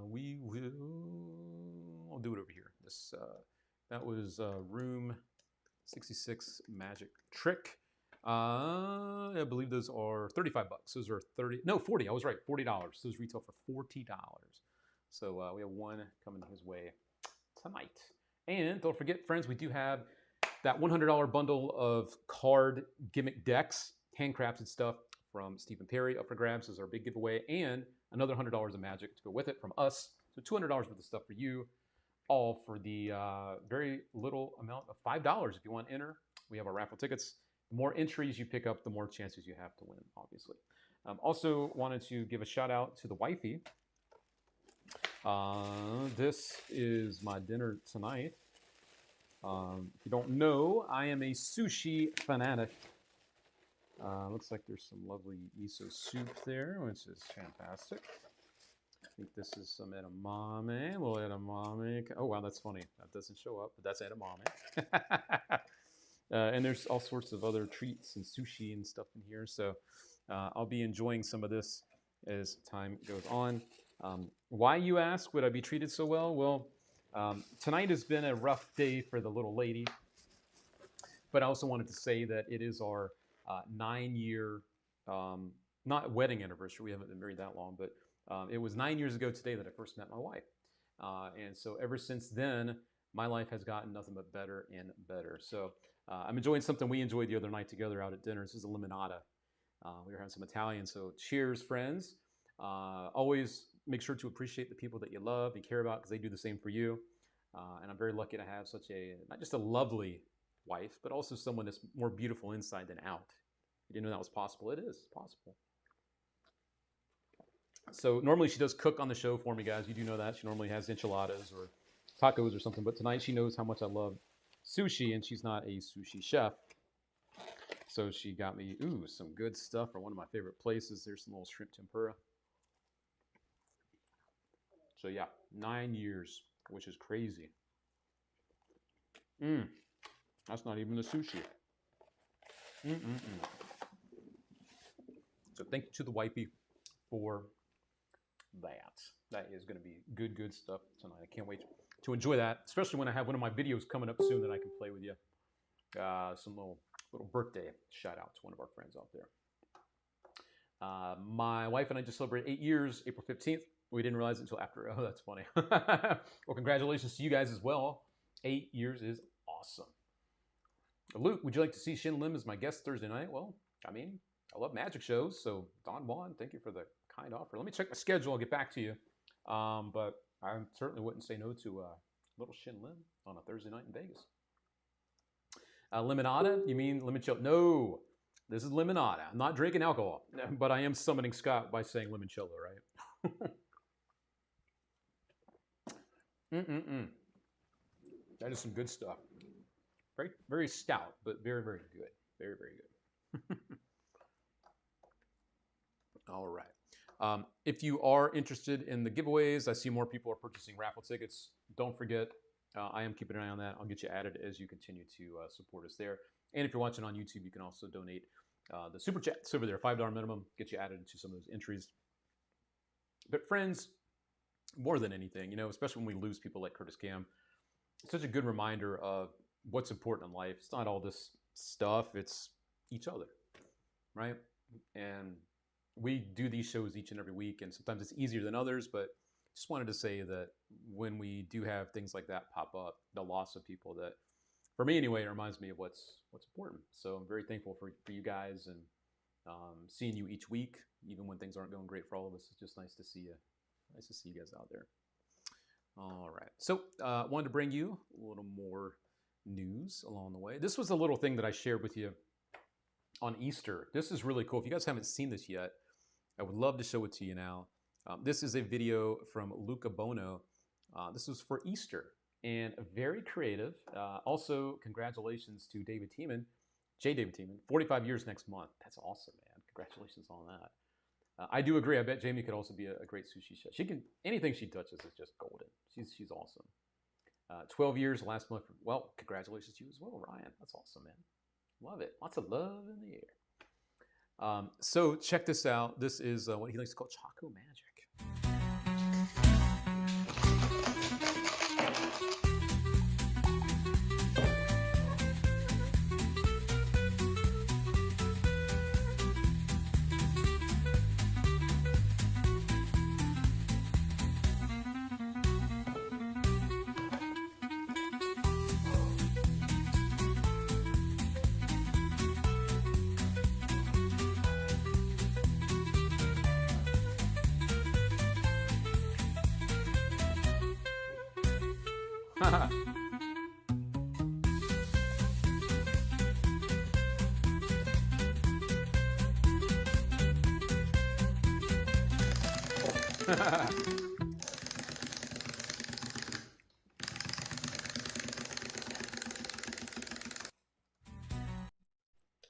We will. I'll do it over here. This that was Room 66 Magic Trick. I believe those are $35. Those are 30. No, 40. I was right. $40. Those retail for $40. So we have one coming his way tonight. And don't forget, friends, we do have that $100 bundle of card gimmick decks, handcrafted stuff from Stephen Perry up for grabs as our big giveaway, and another $100 of magic to go with it from us. So $200 worth of stuff for you, all for the very little amount of $5 if you want to enter. We have our raffle tickets. The more entries you pick up, the more chances you have to win, obviously. Also wanted to give a shout out to the wifey. This is my dinner tonight. If you don't know, I am a sushi fanatic. Looks like there's some lovely miso soup there, which is fantastic. I think this is some edamame, a little edamame. Oh, wow, that's funny. That doesn't show up, but that's edamame. And there's all sorts of other treats and sushi and stuff in here. So I'll be enjoying some of this as time goes on. Why, you ask, would I be treated so well? Well, tonight has been a rough day for the little lady. But I also wanted to say that it is our 9-year, not wedding anniversary. We haven't been married that long, but it was 9 years ago today that I first met my wife. And so ever since then, my life has gotten nothing but better and better. So I'm enjoying something we enjoyed the other night together out at dinner. This is a limonata. We were having some Italian, so cheers, friends. Always make sure to appreciate the people that you love and care about because they do the same for you. And I'm very lucky to have such a, not just a lovely wife, but also someone that's more beautiful inside than out. You didn't know that was possible. It is possible. So normally she does cook on the show for me, guys. You do know that. She normally has enchiladas or tacos or something, but tonight she knows how much I love sushi, and she's not a sushi chef. So she got me, some good stuff from one of my favorite places. There's some little shrimp tempura. So yeah, 9 years, which is crazy. That's not even the sushi. So thank you to the wifey for that. That is going to be good stuff tonight. I can't wait to enjoy that, especially when I have one of my videos coming up soon that I can play with you. Some little birthday shout out to one of our friends out there. My wife and I just celebrated 8 years, April 15th. We didn't realize it until after. Oh, that's funny. Well, congratulations to you guys as well. 8 years is awesome. Luke, would you like to see Shin Lim as my guest Thursday night? Well, I mean, I love magic shows, so Don Juan, thank you for the kind offer. Let me check my schedule. I'll get back to you. But I certainly wouldn't say no to little Shin Lim on a Thursday night in Vegas. Limonada? You mean limoncello? No, this is limonada. I'm not drinking alcohol, but I am summoning Scott by saying limoncello, right? That is some good stuff. Very, very stout, but very, very good. Very, very good. All right. If you are interested in the giveaways, I see more people are purchasing raffle tickets. Don't forget, I am keeping an eye on that. I'll get you added as you continue to support us there. And if you're watching on YouTube, you can also donate the super chats over there, $5 minimum, get you added to some of those entries. But friends, more than anything, especially when we lose people like Curtis Cam, such a good reminder of what's important in life. It's not all this stuff, it's each other, right? And we do these shows each and every week, and sometimes it's easier than others, but just wanted to say that when we do have things like that pop up, the loss of people, that for me anyway, it reminds me of what's important. So I'm very thankful for you guys, and seeing you each week, even when things aren't going great for all of us. It's just nice to see you. Nice to see you guys out there. All right. So wanted to bring you a little more news along the way. This was a little thing that I shared with you on Easter. This is really cool. If you guys haven't seen this yet, I would love to show it to you now. This is a video from Luca Bono. This was for Easter, and very creative. Also, congratulations to David Tiemann, J. David Tiemann, 45 years next month. That's awesome, man. Congratulations on that. I do agree. I bet Jamie could also be a great sushi chef. She can, anything she touches is just golden. She's awesome. 12 years last month. Well, congratulations to you as well, Ryan. That's awesome, man. Love it. Lots of love in the air. So check this out. This is what he likes to call Choco Magic.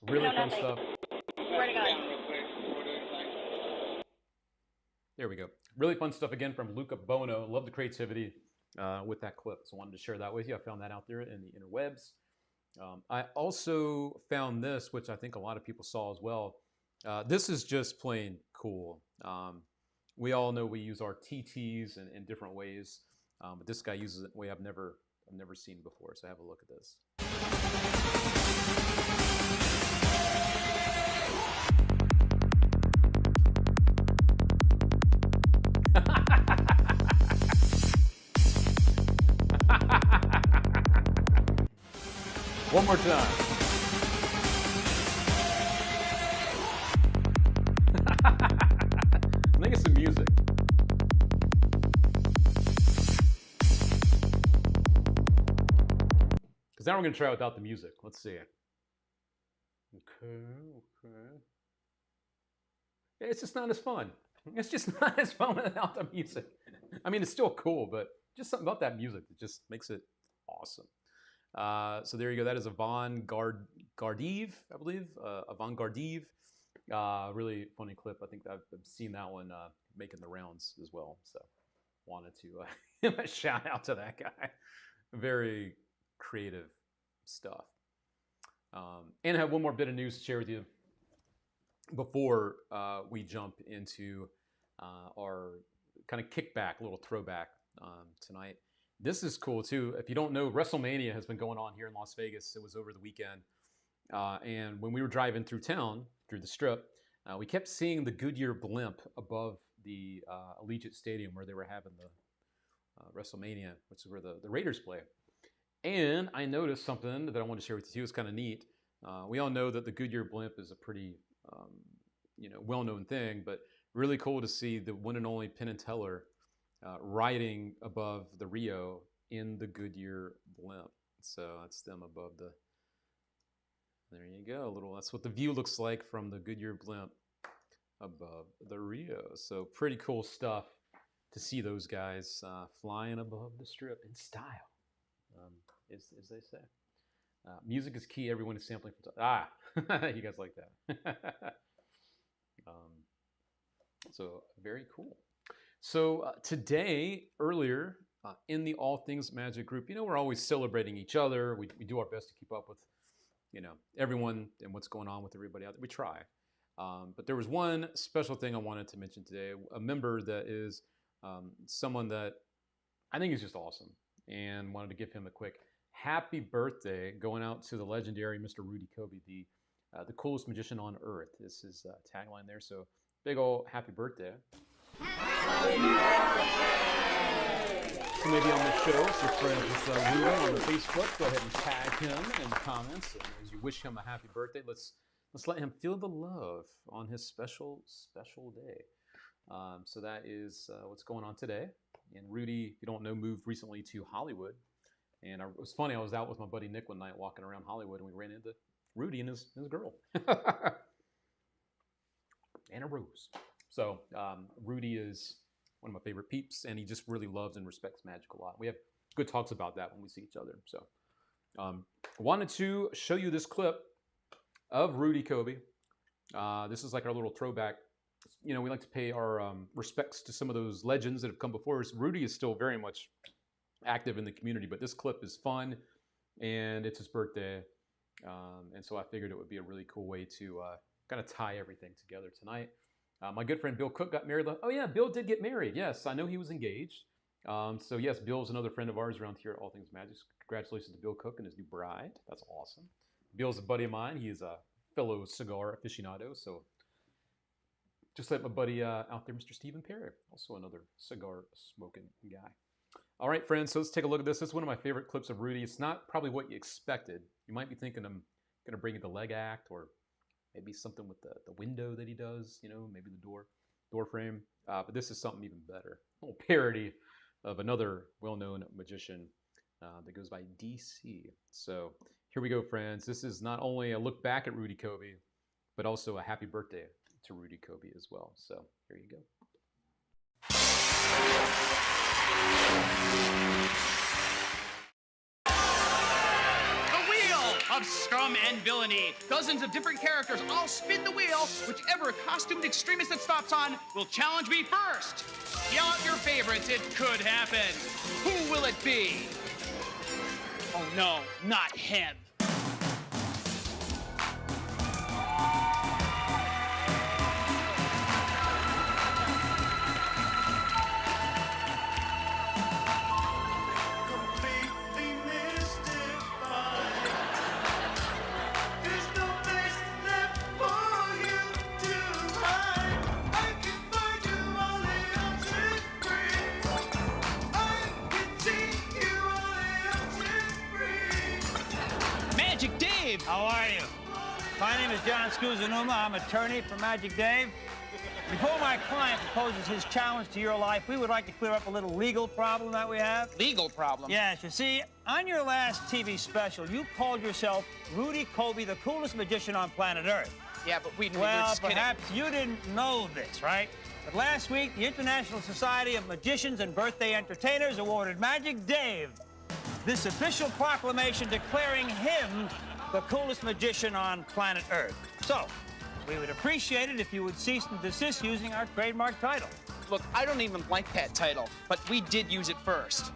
Really fun stuff. There we go. Really fun stuff again from Luca Bono. Love the creativity with that clip. So I wanted to share that with you. I found that out there in the interwebs. I also found this, which I think a lot of people saw as well. This is just plain cool. We all know we use our TTs in different ways, but this guy uses it in a way I've never seen before. So have a look at this. One more time. I think it's some music. Because now we're going to try without the music. Let's see. Okay. It's just not as fun. It's just not as fun without the music. I mean, it's still cool, but just something about that music that just makes it awesome. So there you go. That is Avant-Gardive, I believe. Avant-Gardive. Really funny clip. I think I've seen that one making the rounds as well. So wanted to give a shout out to that guy. Very creative stuff. And I have one more bit of news to share with you before we jump into our kind of kickback, little throwback tonight. This is cool too. If you don't know, WrestleMania has been going on here in Las Vegas. It was over the weekend. And when we were driving through town, through the strip, we kept seeing the Goodyear blimp above the Allegiant Stadium where they were having the WrestleMania, which is where the Raiders play. And I noticed something that I want to share with you. It's kind of neat. We all know that the Goodyear blimp is a pretty well-known thing, but really cool to see the one and only Penn and Teller riding above the Rio in the Goodyear blimp. So that's them above the. There you go. That's what the view looks like from the Goodyear blimp above the Rio. So pretty cool stuff to see those guys flying above the strip in style, as they say. Music is key. Everyone is sampling from. You guys like that. So very cool. So today, earlier in the All Things Magic group, we're always celebrating each other. We do our best to keep up with, everyone and what's going on with everybody out there. We try. But there was one special thing I wanted to mention today. A member that is someone that I think is just awesome. and wanted to give him a quick happy birthday going out to the legendary Mr. Rudy Kobe, the coolest magician on earth. This is tagline there. So big ol' happy birthday. So maybe on the show, if you're friends with Rudy on the Facebook, go ahead and tag him in the comments. And as you wish him a happy birthday, let's let him feel the love on his special day. So that is what's going on today. And Rudy, if you don't know, moved recently to Hollywood. And it was funny, I was out with my buddy Nick one night walking around Hollywood, and we ran into Rudy and his girl. And a rose. So Rudy is one of my favorite peeps, and he just really loves and respects magic a lot. We have good talks about that when we see each other. So wanted to show you this clip of Rudy Kobe. This is like our little throwback. You know, we like to pay our respects to some of those legends that have come before us. Rudy is still very much active in the community, but this clip is fun, and it's his birthday. And so I figured it would be a really cool way to kind of tie everything together tonight. My good friend Bill Cook got married. Oh yeah, Bill did get married. Yes, I know he was engaged. So yes, Bill's another friend of ours around here at All Things Magic. Congratulations to Bill Cook and his new bride. That's awesome. Bill's a buddy of mine. He is a fellow cigar aficionado. So just like my buddy out there, Mr. Stephen Perry, also another cigar smoking guy. All right, friends, so let's take a look at this. This is one of my favorite clips of Rudy. It's not probably what you expected. You might be thinking I'm going to bring you the leg act, or maybe something with the window that he does, you know, maybe the door frame. But this is something even better. A little parody of another well-known magician that goes by DC. So here we go, friends. This is not only a look back at Rudy Kobe, but also a happy birthday to Rudy Kobe as well. So here you go. The wheel of scum and villainy. Dozens of different characters all spin the wheel. Whichever costumed extremist it stops on will challenge me first. Yell out your favorites. It could happen. Who will it be? Oh no, not him. Completely mystified. There's no place left for you to hide. I can find you on the ocean free. I can see you on the ocean free. Magic Dave, how are you? My name is John Scuzanuma. I'm attorney for Magic Dave. Before my client proposes his challenge to your life, we would like to clear up a little legal problem that we have. Legal problem. Yes, you see, on your last TV special, you called yourself Rudy Kobe, the coolest magician on planet Earth. Yeah, but we were Well, just kidding. perhaps you didn't know this, right? But last week, the International Society of Magicians and Birthday Entertainers awarded Magic Dave this official proclamation declaring him the coolest magician on planet Earth. So, we would appreciate it if you would cease and desist using our trademark title. Look, I don't even like that title, but we did use it first.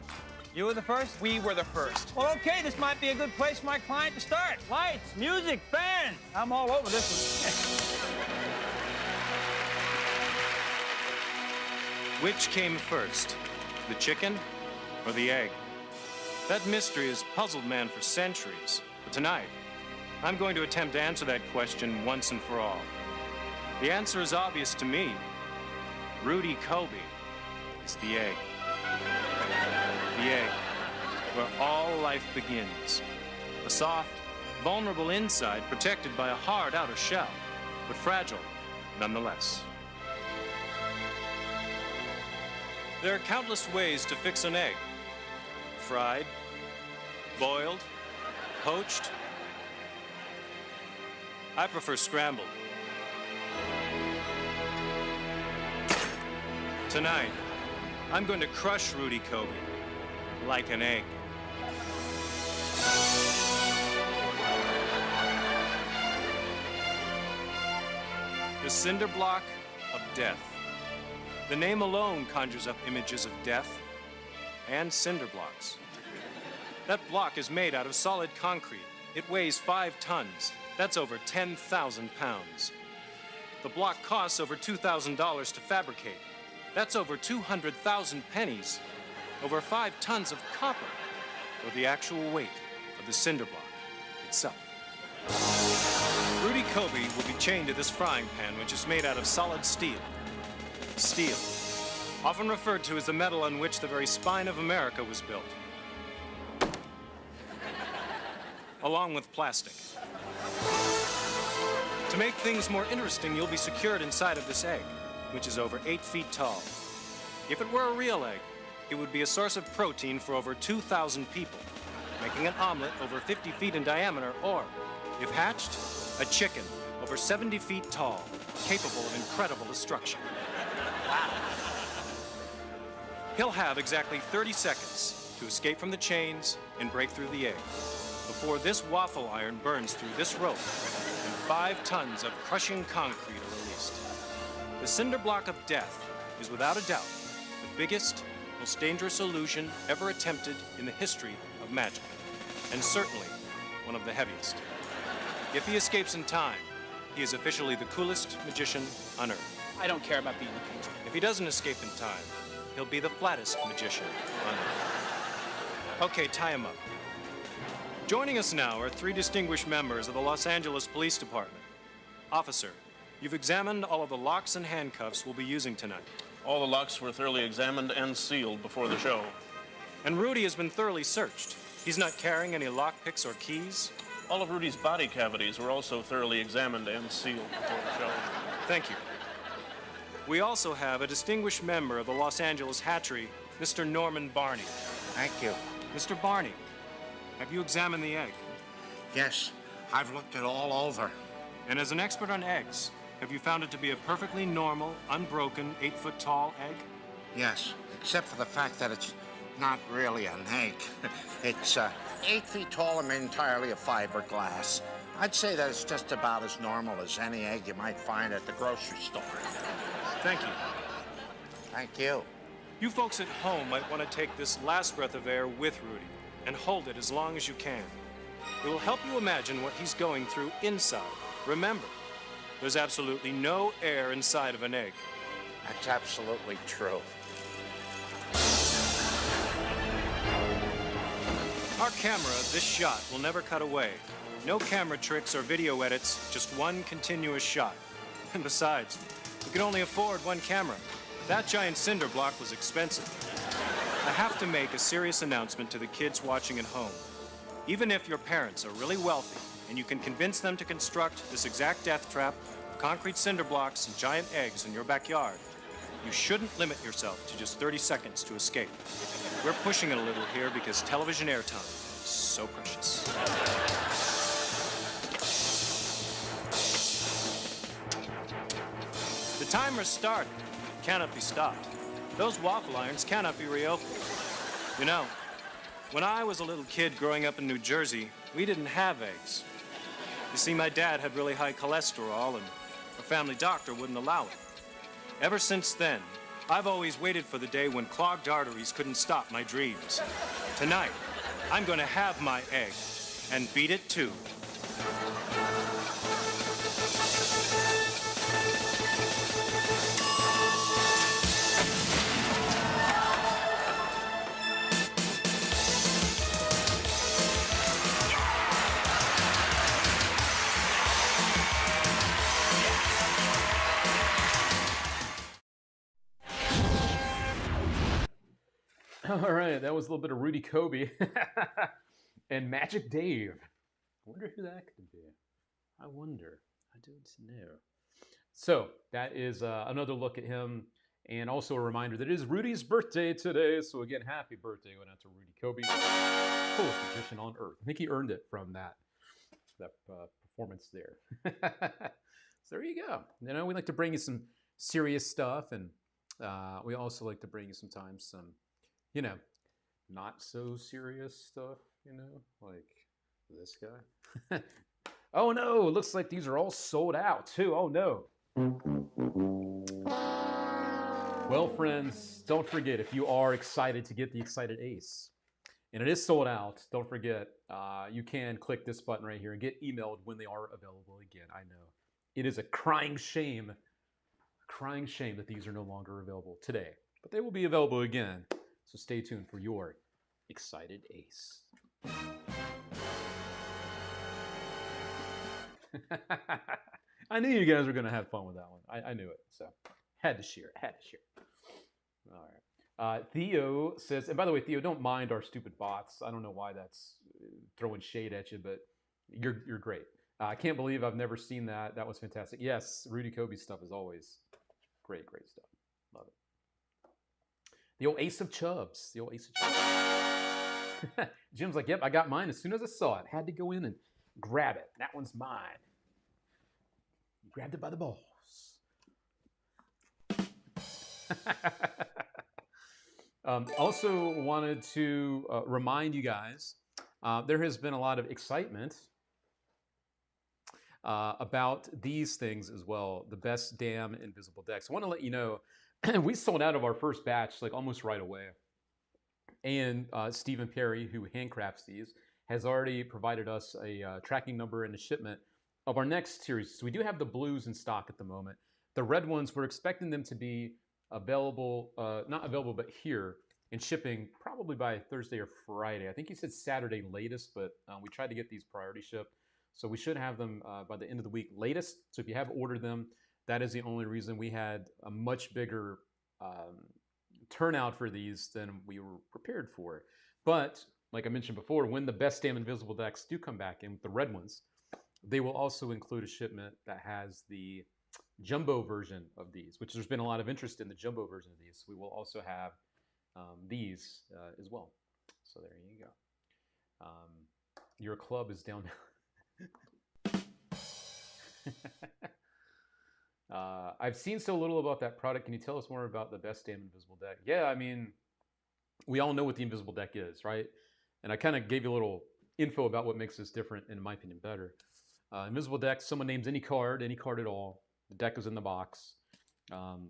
You were the first? We were the first. Well, okay, this might be a good place for my client to start. Lights, music, fans. I'm all over this one. Which came first, the chicken or the egg? That mystery has puzzled man for centuries, but tonight, I'm going to attempt to answer that question once and for all. The answer is obvious to me. Rudy Kobe is the egg. The egg, where all life begins. A soft, vulnerable inside protected by a hard outer shell, but fragile nonetheless. There are countless ways to fix an egg. Fried, boiled, poached. I prefer scrambled. Tonight, I'm going to crush Rudy Kobe like an egg. The cinder block of death. The name alone conjures up images of death and cinder blocks. That block is made out of solid concrete. It weighs 5 tons. That's over 10,000 pounds. The block costs over $2,000 to fabricate. That's over 200,000 pennies. over 5 tons of copper, or the actual weight of the cinder block itself. Rudy Kobe will be chained to this frying pan, which is made out of solid steel. Steel, often referred to as the metal on which the very spine of America was built. Along with plastic. To make things more interesting, you'll be secured inside of this egg, which is over 8 feet tall. If it were a real egg, it would be a source of protein for over 2,000 people, making an omelet over 50 feet in diameter, or, if hatched, a chicken over 70 feet tall, capable of incredible destruction. Wow. He'll have exactly 30 seconds to escape from the chains and break through the egg before this waffle iron burns through this rope and 5 tons of crushing concrete are released. The cinder block of death is without a doubt the biggest, most dangerous illusion ever attempted in the history of magic, and certainly one of the heaviest. If he escapes in time, he is officially the coolest magician on Earth. I don't care about being the coolest. If he doesn't escape in time, he'll be the flattest magician on Earth. Okay, tie him up. Joining us now are 3 distinguished members of the Los Angeles Police Department. Officer, you've examined all of the locks and handcuffs we'll be using tonight. All the locks were thoroughly examined and sealed before the show. And Rudy has been thoroughly searched. He's not carrying any lockpicks or keys. All of Rudy's body cavities were also thoroughly examined and sealed before the show. Thank you. We also have a distinguished member of the Los Angeles Hatchery, Mr. Norman Barney. Thank you. Mr. Barney, have you examined the egg? Yes, I've looked it all over. And as an expert on eggs, have you found it to be a perfectly normal, unbroken, 8-foot tall egg? Yes, except for the fact that it's not really an egg. It's 8 feet tall and made entirely of fiberglass. I'd say that it's just about as normal as any egg you might find at the grocery store. Thank you. Thank you. You folks at home might want to take this last breath of air with Rudy and hold it as long as you can. It will help you imagine what he's going through inside. Remember, there's absolutely no air inside of an egg. That's absolutely true. Our camera, this shot, will never cut away. No camera tricks or video edits, just one continuous shot. And besides, we could only afford one camera. That giant cinder block was expensive. I have to make a serious announcement to the kids watching at home. Even if your parents are really wealthy and you can convince them to construct this exact death trap of concrete cinder blocks and giant eggs in your backyard, you shouldn't limit yourself to just 30 seconds to escape. We're pushing it a little here because television airtime is so precious. The timer's started. It cannot be stopped. Those waffle irons cannot be reopened. You know, when I was a little kid growing up in New Jersey, we didn't have eggs. You see, my dad had really high cholesterol, and our family doctor wouldn't allow it. Ever since then, I've always waited for the day when clogged arteries couldn't stop my dreams. Tonight, I'm going to have my egg, and beat it too. All right, that was a little bit of Rudy Kobe and Magic Dave. I wonder who that could be. I wonder. I don't know. So that is another look at him, and also a reminder that it is Rudy's birthday today. So again, happy birthday going out to Rudy Kobe, coolest magician on earth. I think he earned it from that performance there. So there you go. You know, we like to bring you some serious stuff, and we also like to bring you sometimes some, you know, not so serious stuff, you know, like this guy. Oh no, it looks like these are all sold out too. Oh no. Well, friends, don't forget, if you are excited to get the Excited Ace, and it is sold out, don't forget, you can click this button right here and get emailed when they are available again. I know. It is a crying shame that these are no longer available today, but they will be available again So stay tuned for your excited ace. I knew you guys were going to have fun with that one. I knew it. So had to share. All right. Theo says, and by the way, Theo, don't mind our stupid bots. I don't know why that's throwing shade at you, but you're great. I can't believe I've never seen that. That was fantastic. Yes, Rudy Kobe stuff is always great stuff. Love it. The old Ace of Chubbs. Jim's like, yep, I got mine as soon as I saw it. Had to go in and grab it. That one's mine. You grabbed it by the balls. Also wanted to remind you guys, there has been a lot of excitement about these things as well. The best damn invisible decks. I want to let you know, we sold out of our first batch like almost right away. And Stephen Perry, who handcrafts these, has already provided us a tracking number and a shipment of our next series. So we do have the blues in stock at the moment. The red ones, we're expecting them to be available, not available, but here and shipping probably by Thursday or Friday. I think he said Saturday latest, but we tried to get these priority shipped. So we should have them by the end of the week latest. So if you have ordered them, that is the only reason. We had a much bigger turnout for these than we were prepared for. But like I mentioned before, when the best damn invisible decks do come back in, the red ones, they will also include a shipment that has the jumbo version of these, which there's been a lot of interest in the jumbo version of these. We will also have these as well. So there you go. Your club is down. I've seen so little about that product. Can you tell us more about the best damn invisible deck? Yeah, I mean, we all know what the invisible deck is, right? And I kind of gave you a little info about what makes this different, and in my opinion, better. Invisible deck, someone names any card at all. The deck is in the box.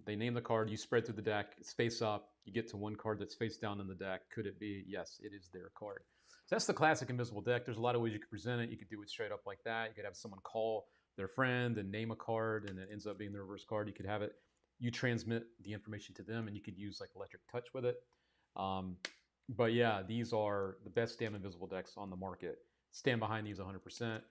They name the card, you spread through the deck, it's face up, you get to one card that's face down in the deck. Could it be? Yes, it is their card. So that's the classic invisible deck. There's a lot of ways you could present it. You could do it straight up like that. You could have someone call their friend and name a card, and it ends up being the reverse card. You could have it, you transmit the information to them, and you could use like electric touch with it. But yeah, these are the best damn invisible decks on the market. Stand behind these 100%.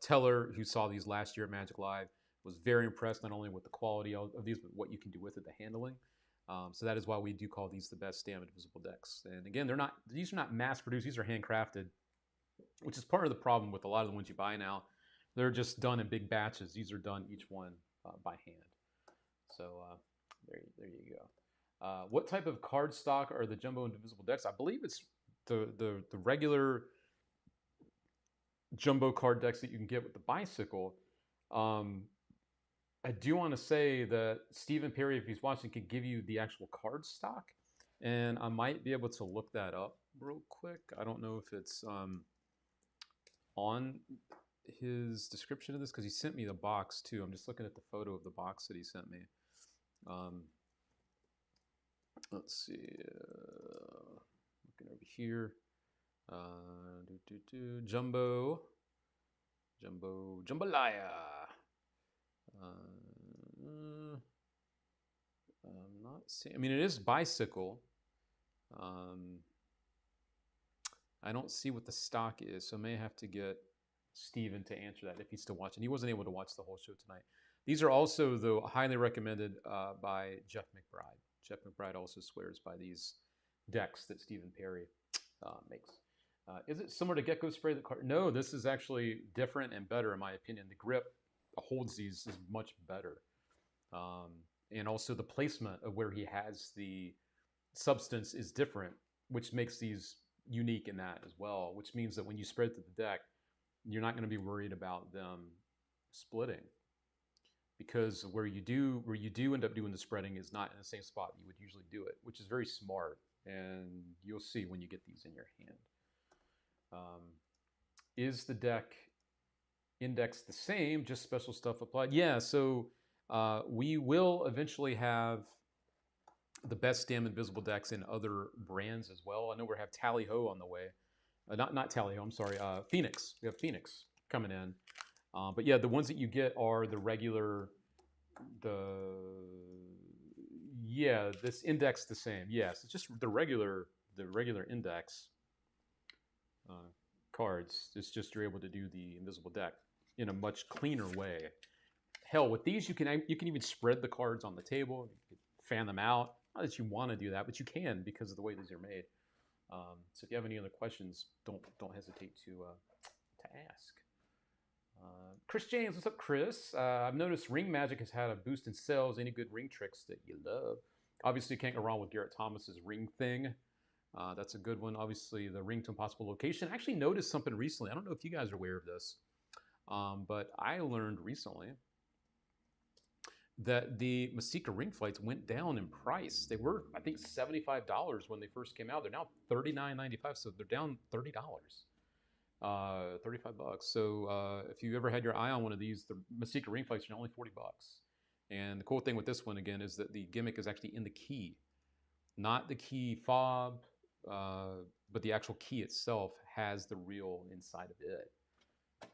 Teller, who saw these last year at Magic Live, was very impressed not only with the quality of these, but what you can do with it, the handling. So that is why we do call these the best damn invisible decks. And again, these are not mass produced, these are handcrafted, which is part of the problem with a lot of the ones you buy now. They're just done in big batches. These are done each one by hand. So there you go. What type of card stock are the jumbo invisible decks? I believe it's the regular jumbo card decks that you can get with the bicycle. I do want to say that Stephen Perry, if he's watching, could give you the actual card stock, and I might be able to look that up real quick. I don't know if it's on his description of this, because he sent me the box too. I'm just looking at the photo of the box that he sent me. Let's see, looking over here, jambalaya. I'm not seeing. I mean, it is bicycle. I don't see what the stock is, so I may have to get Steven to answer that if he's still watching. He wasn't able to watch the whole show tonight. These are also, though, highly recommended by Jeff McBride. Jeff McBride also swears by these decks that Stephen Perry makes. Is it similar to Gecko Spray? The card? No, this is actually different and better, in my opinion. The grip holds these is much better. And also the placement of where he has the substance is different, which makes these unique in that as well, which means that when you spread through the deck, you're not going to be worried about them splitting, because where you do end up doing the spreading is not in the same spot you would usually do it, which is very smart, and you'll see when you get these in your hand. Is the deck index the same, just special stuff applied? Yeah, so we will eventually have the best damn invisible decks in other brands as well. I know we have Tally Ho on the way. Not Tally Ho, I'm sorry, Phoenix. We have Phoenix coming in. But yeah, the ones that you get are the regular, Yeah, this index the same. Yes, it's just the regular index cards. It's just you're able to do the invisible deck in a much cleaner way. Hell, with these you can even spread the cards on the table, you can fan them out. Not that you want to do that, but you can because of the way these are made. So if you have any other questions, don't hesitate to ask. Chris James, what's up, Chris? I've noticed Ring Magic has had a boost in sales. Any good ring tricks that you love? Obviously, you can't go wrong with Garrett Thomas's ring thing. That's a good one. Obviously, the ring to impossible location. I actually noticed something recently. I don't know if you guys are aware of this, but I learned recently that the Masika ring flights went down in price. They were, I think, $75 when they first came out. They're now $39.95, so they're down $30. 35 bucks. So if you ever had your eye on one of these, the Masika ring flights are only 40 bucks. And the cool thing with this one, again, is that the gimmick is actually in the key. Not the key fob, but the actual key itself has the reel inside of it,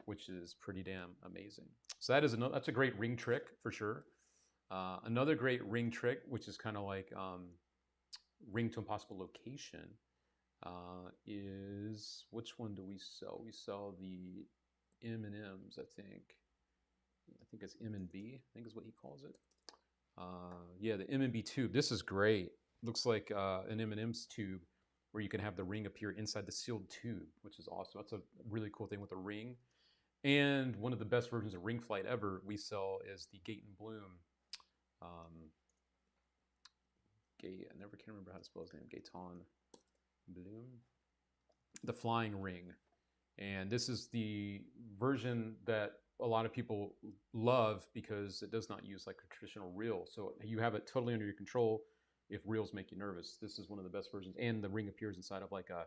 which is pretty damn amazing. So that's a great ring trick for sure. Another great ring trick, which is kind of like ring to impossible location, is, which one do we sell? We sell the M&Ms, I think. I think it's M&B, I think is what he calls it. Yeah, the M&B tube. This is great. Looks like an M&M's tube where you can have the ring appear inside the sealed tube, which is awesome. That's a really cool thing with the ring. And one of the best versions of Ring Flight ever we sell is the Gate and Bloom. I never can remember how to spell his name. Gaetan Bloom. The flying ring. And this is the version that a lot of people love because it does not use like a traditional reel. So you have it totally under your control if reels make you nervous. This is one of the best versions. And the ring appears inside of like a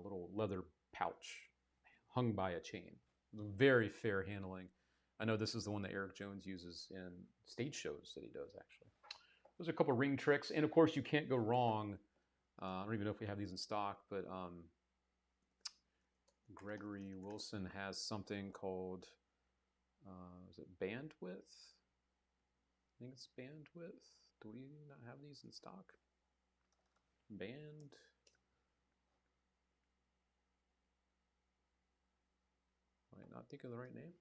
little leather pouch hung by a chain. Very fair handling. I know this is the one that Eric Jones uses in stage shows that he does, actually. Those are a couple of ring tricks. And of course, you can't go wrong. I don't even know if we have these in stock, but Gregory Wilson has something called, is it Bandwidth? I think it's Bandwidth. Do we not have these in stock? Band. Might not think of the right name.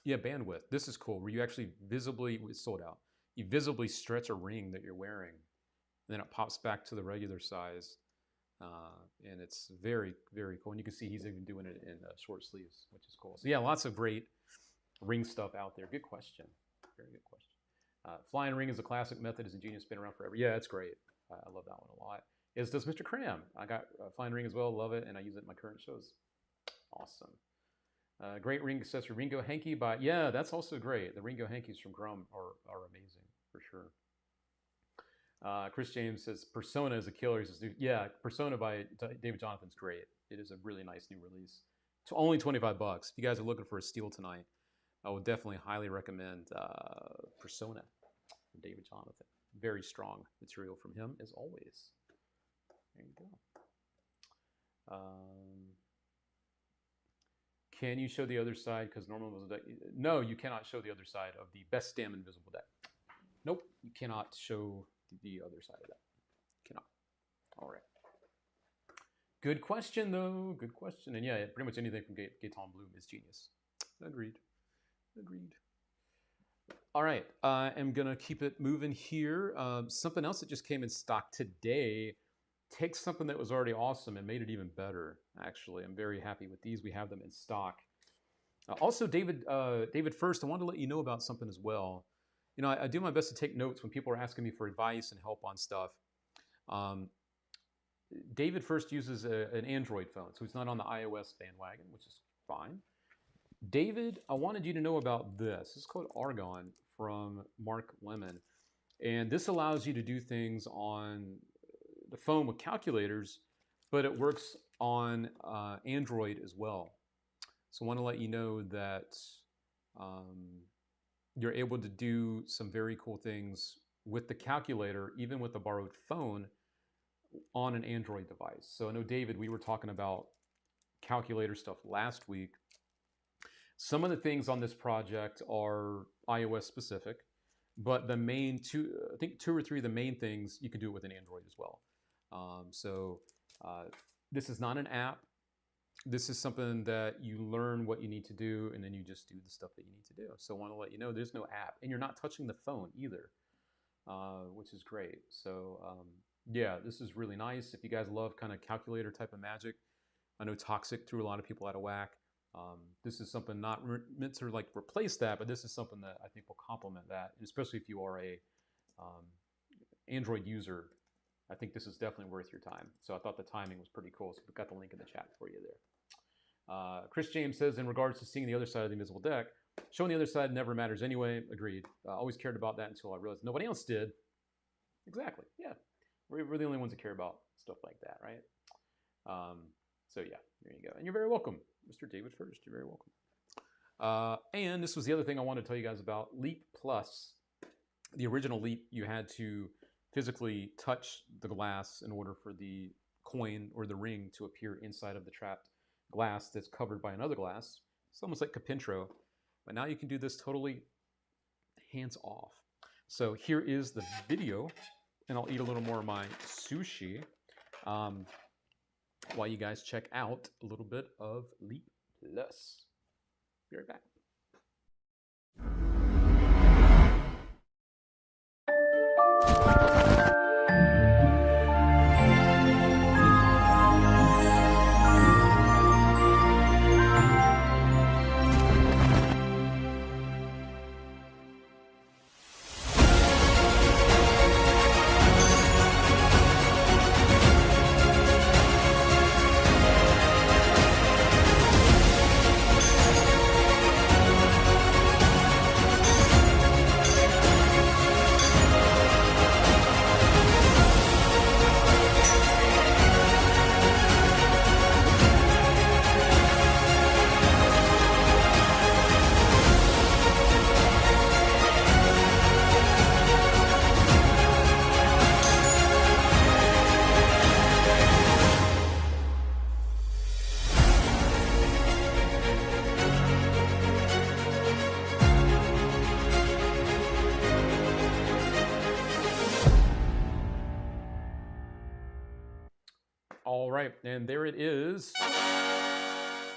Yeah, Bandwidth. This is cool, where you actually visibly, it's sold out. You visibly stretch a ring that you're wearing, and then it pops back to the regular size. And it's very, very cool. And you can see he's even doing it in short sleeves, which is cool. So yeah, lots of great ring stuff out there. Good question. Very good question. Flying ring is a classic method. Is ingenious, been around forever. Yeah, it's great. I love that one a lot. As does Mr. Cram. I got flying ring as well. Love it, and I use it in my current shows. Awesome. Great ring accessory, Ringo Hanky by, yeah, that's also great. The Ringo Hankies from Grum are amazing, for sure. Chris James says, Persona is a killer. He says, yeah, Persona by David Jonathan's great. It is a really nice new release. It's only 25 bucks. If you guys are looking for a steal tonight, I would definitely highly recommend Persona from David Jonathan. Very strong material from him, as always. There you go. Can you show the other side? Because normal invisible deck. No, you cannot show the other side of the best damn invisible deck. Nope, you cannot show the other side of that. Cannot. All right. Good question, though. Good question. And yeah, pretty much anything from Gaetan Bloom is genius. Agreed. Agreed. All right. I'm going to keep it moving here. Something else that just came in stock today. Takes something that was already awesome and made it even better, actually. I'm very happy with these. We have them in stock. Also, David First, I wanted to let you know about something as well. You know, I do my best to take notes when people are asking me for advice and help on stuff. David First uses an Android phone, so he's not on the iOS bandwagon, which is fine. David, I wanted you to know about this. This is called Argon from Mark Lemon. And this allows you to do things on the phone with calculators, but it works on Android as well. So I want to let you know that you're able to do some very cool things with the calculator, even with the borrowed phone, on an Android device. So I know, David, we were talking about calculator stuff last week. Some of the things on this project are iOS specific. but the main two, I think 2 or 3 of the main things, you can do it with an Android as well. This is not an app. This is something that you learn what you need to do, and then you just do the stuff that you need to do. So I want to let you know there's no app, and you're not touching the phone either, which is great. So yeah, this is really nice. If you guys love kind of calculator type of magic, I know Toxic threw a lot of people out of whack. This is something not meant to like replace that, but this is something that I think will complement that, especially if you are a Android user. I think this is definitely worth your time. So I thought the timing was pretty cool. So we've got the link in the chat for you there. Chris James says, in regards to seeing the other side of the invisible deck, showing the other side never matters anyway. Agreed. Always cared about that until I realized nobody else did. Exactly. Yeah. We're the only ones that care about stuff like that, right? So yeah, there you go. And you're very welcome, Mr. David First. You're very welcome. And this was the other thing I wanted to tell you guys about. Leap Plus. The original Leap, you had to physically touch the glass in order for the coin or the ring to appear inside of the trapped glass that's covered by another glass. It's almost like Capintro, but now you can do this totally hands off. So here is the video, and I'll eat a little more of my sushi while you guys check out a little bit of Leap Plus. Be right back. All right, and there it is.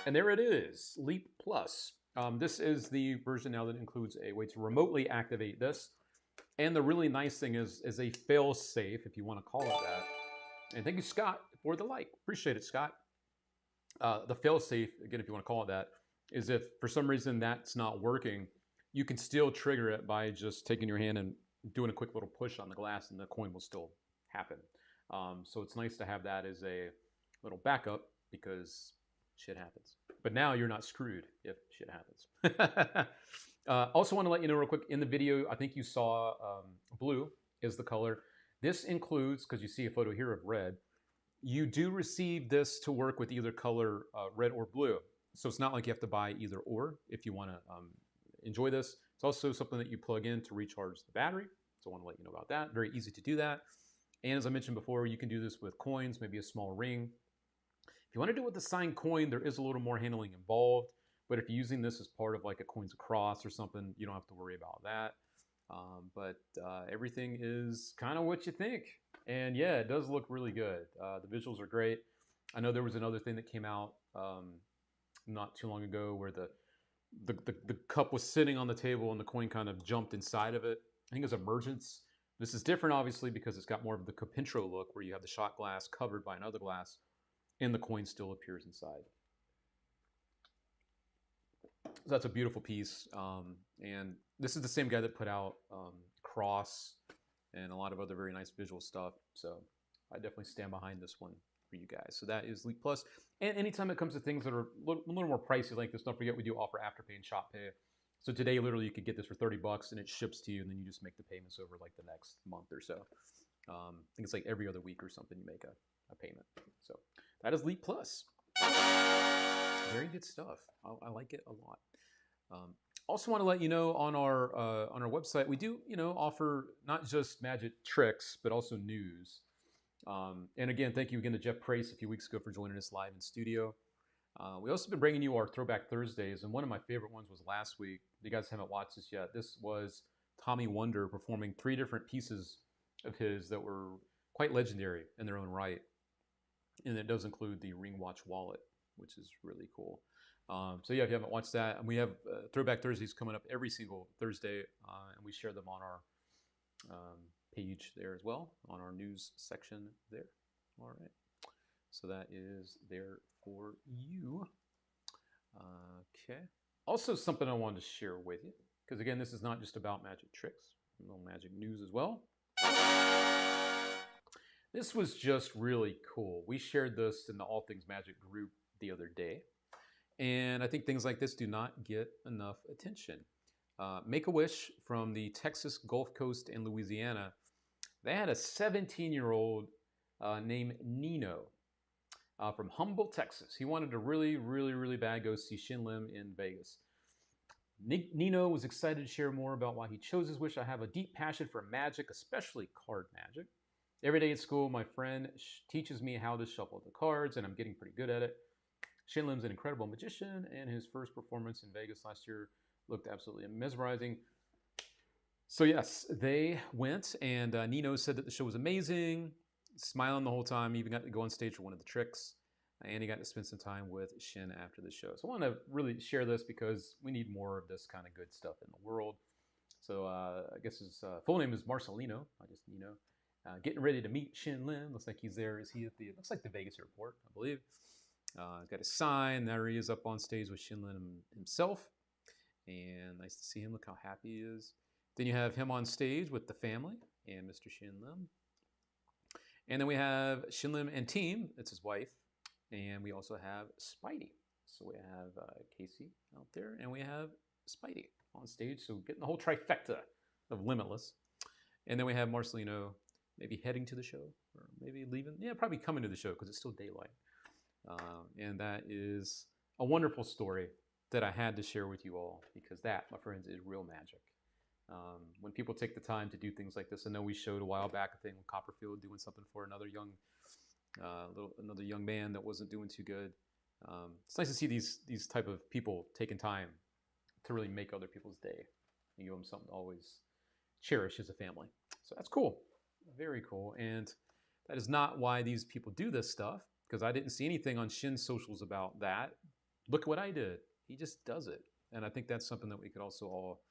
And there it is, Leap Plus. This is the version now that includes a way to remotely activate this. And the really nice thing is a fail-safe, if you want to call it that. And thank you, Scott, for the like. Appreciate it, Scott. The fail-safe, again, if you want to call it that, is if for some reason that's not working, you can still trigger it by just taking your hand and doing a quick little push on the glass, and the coin will still happen. So it's nice to have that as a little backup because shit happens. But now you're not screwed if shit happens. Also want to let you know real quick, in the video, I think you saw blue is the color. This includes, because you see a photo here of red, you do receive this to work with either color, red or blue. So it's not like you have to buy either or if you want to enjoy this. It's also something that you plug in to recharge the battery. So I want to let you know about that. Very easy to do that. And as I mentioned before, you can do this with coins, maybe a small ring. If you want to do it with the signed coin, there is a little more handling involved. But if you're using this as part of like a Coins Across or something, you don't have to worry about that. But everything is kind of what you think. And yeah, it does look really good. The visuals are great. I know there was another thing that came out not too long ago where the cup was sitting on the table and the coin kind of jumped inside of it. I think it was Emergence. This is different, obviously, because it's got more of the Capintro look where you have the shot glass covered by another glass and the coin still appears inside. So that's a beautiful piece. And this is the same guy that put out Cross and a lot of other very nice visual stuff. So I definitely stand behind this one for you guys. So that is Leap Plus. And anytime it comes to things that are a little more pricey like this, don't forget we do offer Afterpay and ShopPay. So today, literally, you could get this for $30 and it ships to you, and then you just make the payments over like the next month or so. I think it's like every other week or something you make a payment. So that is Leap Plus. Very good stuff. I like it a lot. Also want to let you know on our website, we do offer not just magic tricks, but also news. And again, thank you again to Jeff Price a few weeks ago for joining us live in studio. We also been bringing you our Throwback Thursdays, and one of my favorite ones was last week. If you guys haven't watched this yet, this was Tommy Wonder performing 3 different pieces of his that were quite legendary in their own right. And it does include the Ring Watch wallet, which is really cool. So yeah, if you haven't watched that, and we have Throwback Thursdays coming up every single Thursday, and we share them on our page there as well, on our news section there. All right. So that is there for you. Okay. Also, something I wanted to share with you, because again, this is not just about magic tricks, a little magic news as well. This was just really cool. We shared this in the All Things Magic group the other day, and I think things like this do not get enough attention. Make-A-Wish from the Texas Gulf Coast and Louisiana, they had a 17-year-old named Nino from Humboldt, Texas. He wanted to really bad go see Shin Lim in Vegas. Nino was excited to share more about why he chose his wish. I have a deep passion for magic, especially card magic. Every day at school, my friend teaches me how to shuffle the cards, and I'm getting pretty good at it. Shin Lim's an incredible magician, and his first performance in Vegas last year looked absolutely mesmerizing. So yes, they went, and Nino said that the show was amazing, smiling the whole time. He even got to go on stage for one of the tricks, and he got to spend some time with Shin after the show. So I want to really share this because we need more of this kind of good stuff in the world. So I guess his full name is Marcelino, not just Nino. Getting ready to meet Shin Lim. Looks like he's there. Is he at the? Looks like the Vegas airport, I believe. Got a sign. There he is up on stage with Shin Lim himself, and nice to see him. Look how happy he is. Then you have him on stage with the family and Mr. Shin Lim. And then we have Shin Lim and team. That's his wife, and we also have Spidey. So we have Casey out there, and we have Spidey on stage. So getting the whole trifecta of Limitless. And then we have Marcelino maybe heading to the show, or maybe leaving. Yeah, probably coming to the show because it's still daylight. And that is a wonderful story that I had to share with you all, because that, my friends, is real magic. When people take the time to do things like this, I know we showed a while back a thing with Copperfield doing something for another young man that wasn't doing too good. It's nice to see these type of people taking time to really make other people's day and give them something to always cherish as a family. So that's cool. Very cool. And that is not why these people do this stuff, because I didn't see anything on Shin's socials about that. Look what I did. He just does it. And I think that's something that we could also all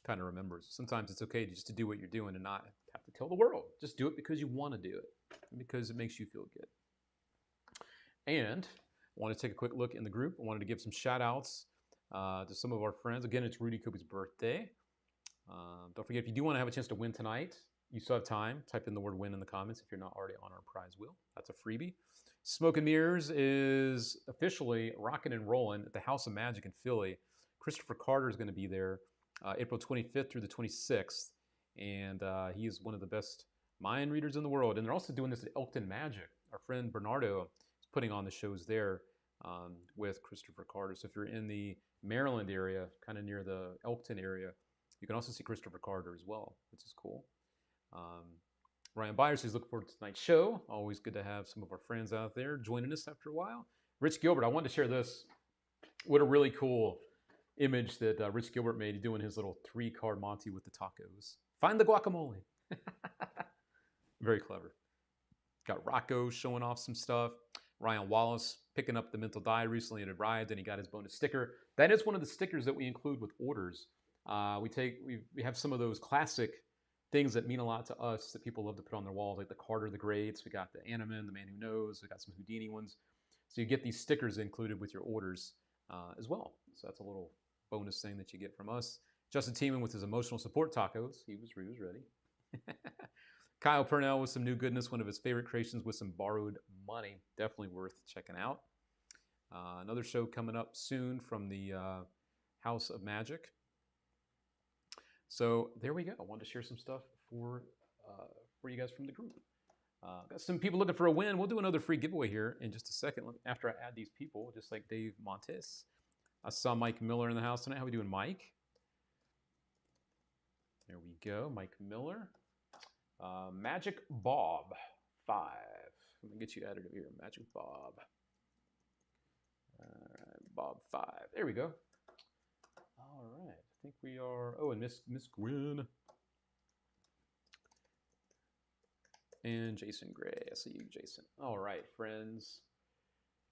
kind of remember. Sometimes it's okay just to do what you're doing and not have to tell the world. Just do it because you want to do it, because it makes you feel good. And I want to take a quick look in the group. I wanted to give some shout outs to some of our friends. Again, it's Rudy Kobe's birthday. Don't forget, if you do want to have a chance to win tonight, you still have time. Type in the word win in the comments if you're not already on our prize wheel. That's a freebie. Smoke and Mirrors is officially rocking and rolling at the House of Magic in Philly. Christopher Carter is going to be there April 25th through the 26th. And he is one of the best mind readers in the world. And they're also doing this at Elkton Magic. Our friend Bernardo is putting on the shows there with Christopher Carter. So if you're in the Maryland area, kind of near the Elkton area, you can also see Christopher Carter as well, which is cool. Ryan Byers says, looking forward to tonight's show. Always good to have some of our friends out there joining us after a while. Rich Gilbert, I wanted to share this. What a really cool image that Rich Gilbert made doing his little 3-card Monty with the tacos. Find the guacamole. Very clever. Got Rocco showing off some stuff. Ryan Wallace picking up the mental die recently. It arrived and he got his bonus sticker. That is one of the stickers that we include with orders. We have some of those classic things that mean a lot to us that people love to put on their walls, like the Carter the Greats. We got the Animan, the Man Who Knows. We got some Houdini ones. So you get these stickers included with your orders as well. So that's a little bonus thing that you get from us. Justin Tiemann with his emotional support tacos. He was ready. Kyle Purnell with some new goodness, one of his favorite creations with some borrowed money. Definitely worth checking out. Another show coming up soon from the House of Magic. So there we go. I wanted to share some stuff for you guys from the group. Got some people looking for a win. We'll do another free giveaway here in just a second after I add these people, just like Dave Montes. I saw Mike Miller in the house tonight. How we doing, Mike? There we go, Mike Miller. Magic Bob 5. Let me get you added over here, Magic Bob. All right, Bob 5. There we go. All right. think we are. Oh, and Miss Gwen and Jason Gray. I see you, Jason. All right, friends.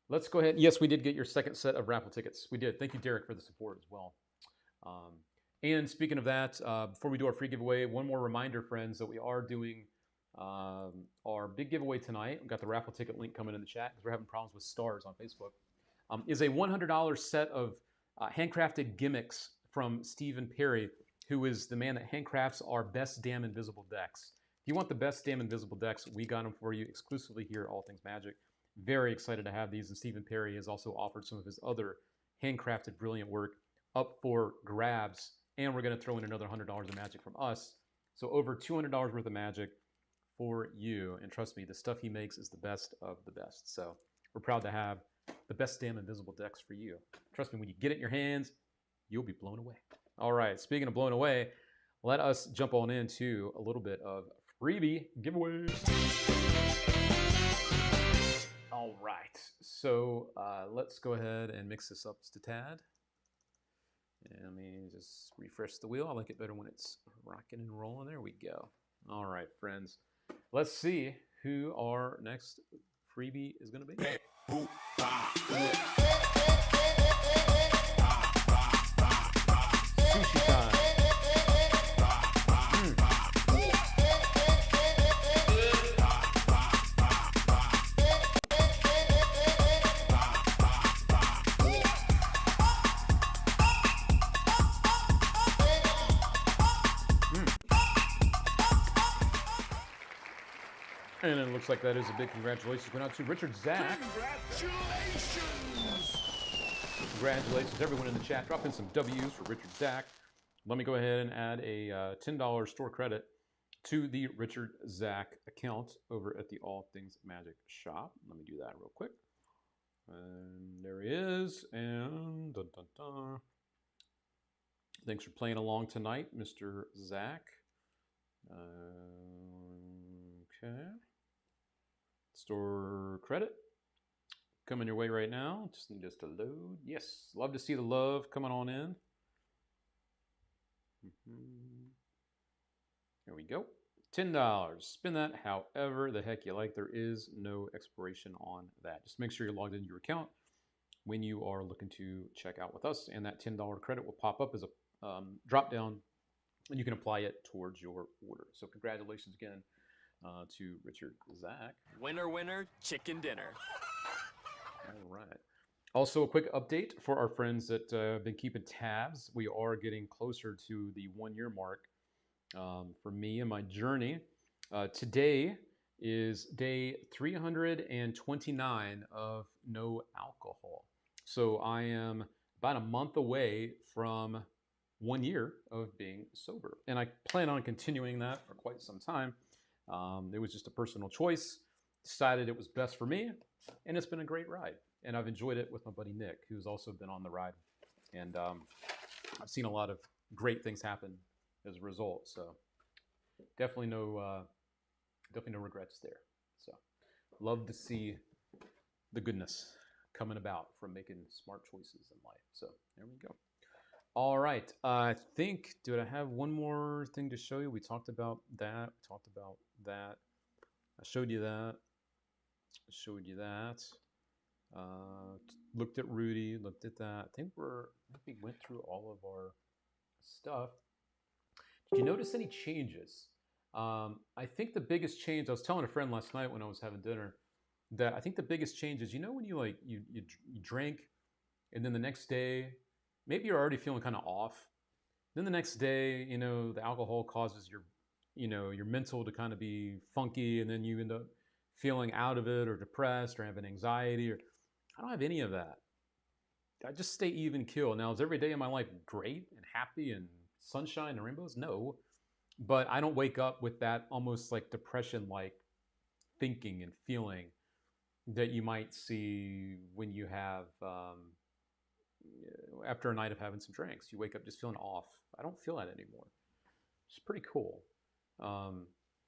Let's go ahead. Yes, we did get your second set of raffle tickets. We did. Thank you, Derek, for the support as well. And speaking of that, before we do our free giveaway, one more reminder, friends, that we are doing our big giveaway tonight. We've got the raffle ticket link coming in the chat because we're having problems with stars on Facebook. Is a $100 set of handcrafted gimmicks from Stephen Perry, who is the man that handcrafts our best damn invisible decks. If you want the best damn invisible decks, we got them for you exclusively here at All Things Magic. Very excited to have these, and Stephen Perry has also offered some of his other handcrafted brilliant work up for grabs, and we're going to throw in another $100 of magic from us. So over $200 worth of magic for you, and trust me, the stuff he makes is the best of the best. So we're proud to have the best damn invisible decks for you. Trust me, when you get it in your hands, you'll be blown away. All right, speaking of blown away, let us jump on into a little bit of freebie giveaways. All right, so let's go ahead and mix this up just a tad. And let me just refresh the wheel. I like it better when it's rocking and rolling. There we go. All right, friends. Let's see who our next freebie is going to be. Sushi time. And it looks like that is a big congratulations going out to Richard Zach. Congratulations, everyone in the chat. Drop in some W's for Richard Zach. Let me go ahead and add a $10 store credit to the Richard Zach account over at the All Things Magic shop. Let me do that real quick. And there he is. And dun, dun, dun. Thanks for playing along tonight, Mr. Zach. Okay. Store credit coming your way right now. Just need us to load. Yes, love to see the love coming on in. There we go. $10. Spend that however the heck you like. There is no expiration on that. Just make sure you're logged into your account when you are looking to check out with us, and that $10 credit will pop up as a drop down, and you can apply it towards your order. So congratulations again to Richard Zach. Winner, winner, chicken dinner. All right. Also, a quick update for our friends that have been keeping tabs. We are getting closer to the 1-year mark for me and my journey. Today is day 329 of no alcohol. So I am about a month away from 1 year of being sober. And I plan on continuing that for quite some time. It was just a personal choice. Decided it was best for me, and it's been a great ride. And I've enjoyed it with my buddy Nick, who's also been on the ride. And I've seen a lot of great things happen as a result. So definitely no regrets there. So love to see the goodness coming about from making smart choices in life. So there we go. All right. I think, did I have one more thing to show you? We talked about that. We talked about that. I showed you that. I showed you that. Looked at Rudy, looked at that. I think we went through all of our stuff. Did you notice any changes? I think the biggest change, I was telling a friend last night when I was having dinner, that I think the biggest change is, you know, when you drink, and then the next day, maybe you're already feeling kind of off. Then the next day, you know, the alcohol causes your mental to kind of be funky, and then you end up feeling out of it or depressed or having anxiety. Or I don't have any of that. I just stay even keel. Now, is every day in my life great and happy and sunshine and rainbows? No. But I don't wake up with that almost like depression-like thinking and feeling that you might see when you have, after a night of having some drinks. You wake up just feeling off. I don't feel that anymore. It's pretty cool.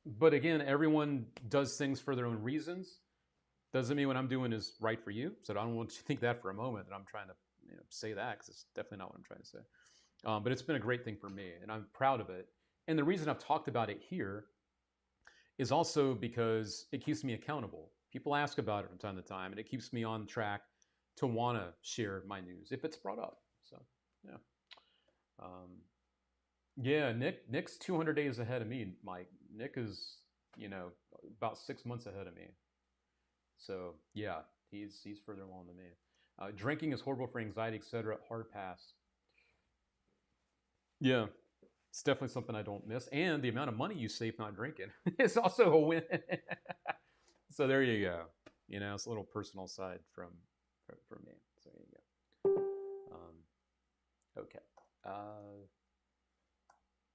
But again, everyone does things for their own reasons. Doesn't mean what I'm doing is right for you. So I don't want you to think that for a moment, that I'm trying to say that, because it's definitely not what I'm trying to say. But it's been a great thing for me, and I'm proud of it. And the reason I've talked about it here is also because it keeps me accountable. People ask about it from time to time, and it keeps me on track to want to share my news if it's brought up. So, yeah. Yeah, Nick's 200 days ahead of me, Mike. Nick is, about 6 months ahead of me. So, yeah, he's further along than me. Drinking is horrible for anxiety, etc. Hard pass. Yeah, it's definitely something I don't miss. And the amount of money you save not drinking is also a win. So there you go. It's a little personal side from me. So there you go. Okay.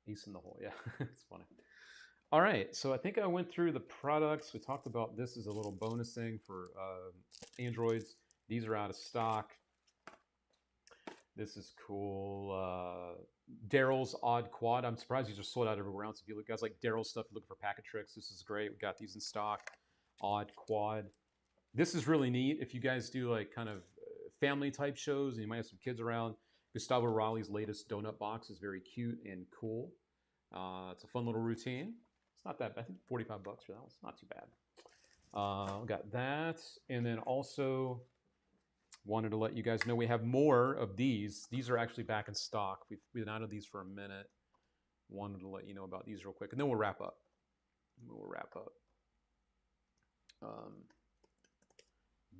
Ace in the hole. Yeah, it's funny. All right. So I think I went through the products. We talked about this as a little bonus thing for Androids. These are out of stock. This is cool. Daryl's Odd Quad. I'm surprised these are sold out everywhere else. If you guys like Daryl's stuff, looking for packet tricks, this is great. We got these in stock. Odd Quad. This is really neat. If you guys do like kind of family type shows and you might have some kids around, Gustavo Raleig's latest donut box is very cute and cool. It's a fun little routine. It's not that bad. I think $45 for that one. It's not too bad. We got that. And then also wanted to let you guys know we have more of these. These are actually back in stock. We've been out of these for a minute. Wanted to let you know about these real quick. And then we'll wrap up.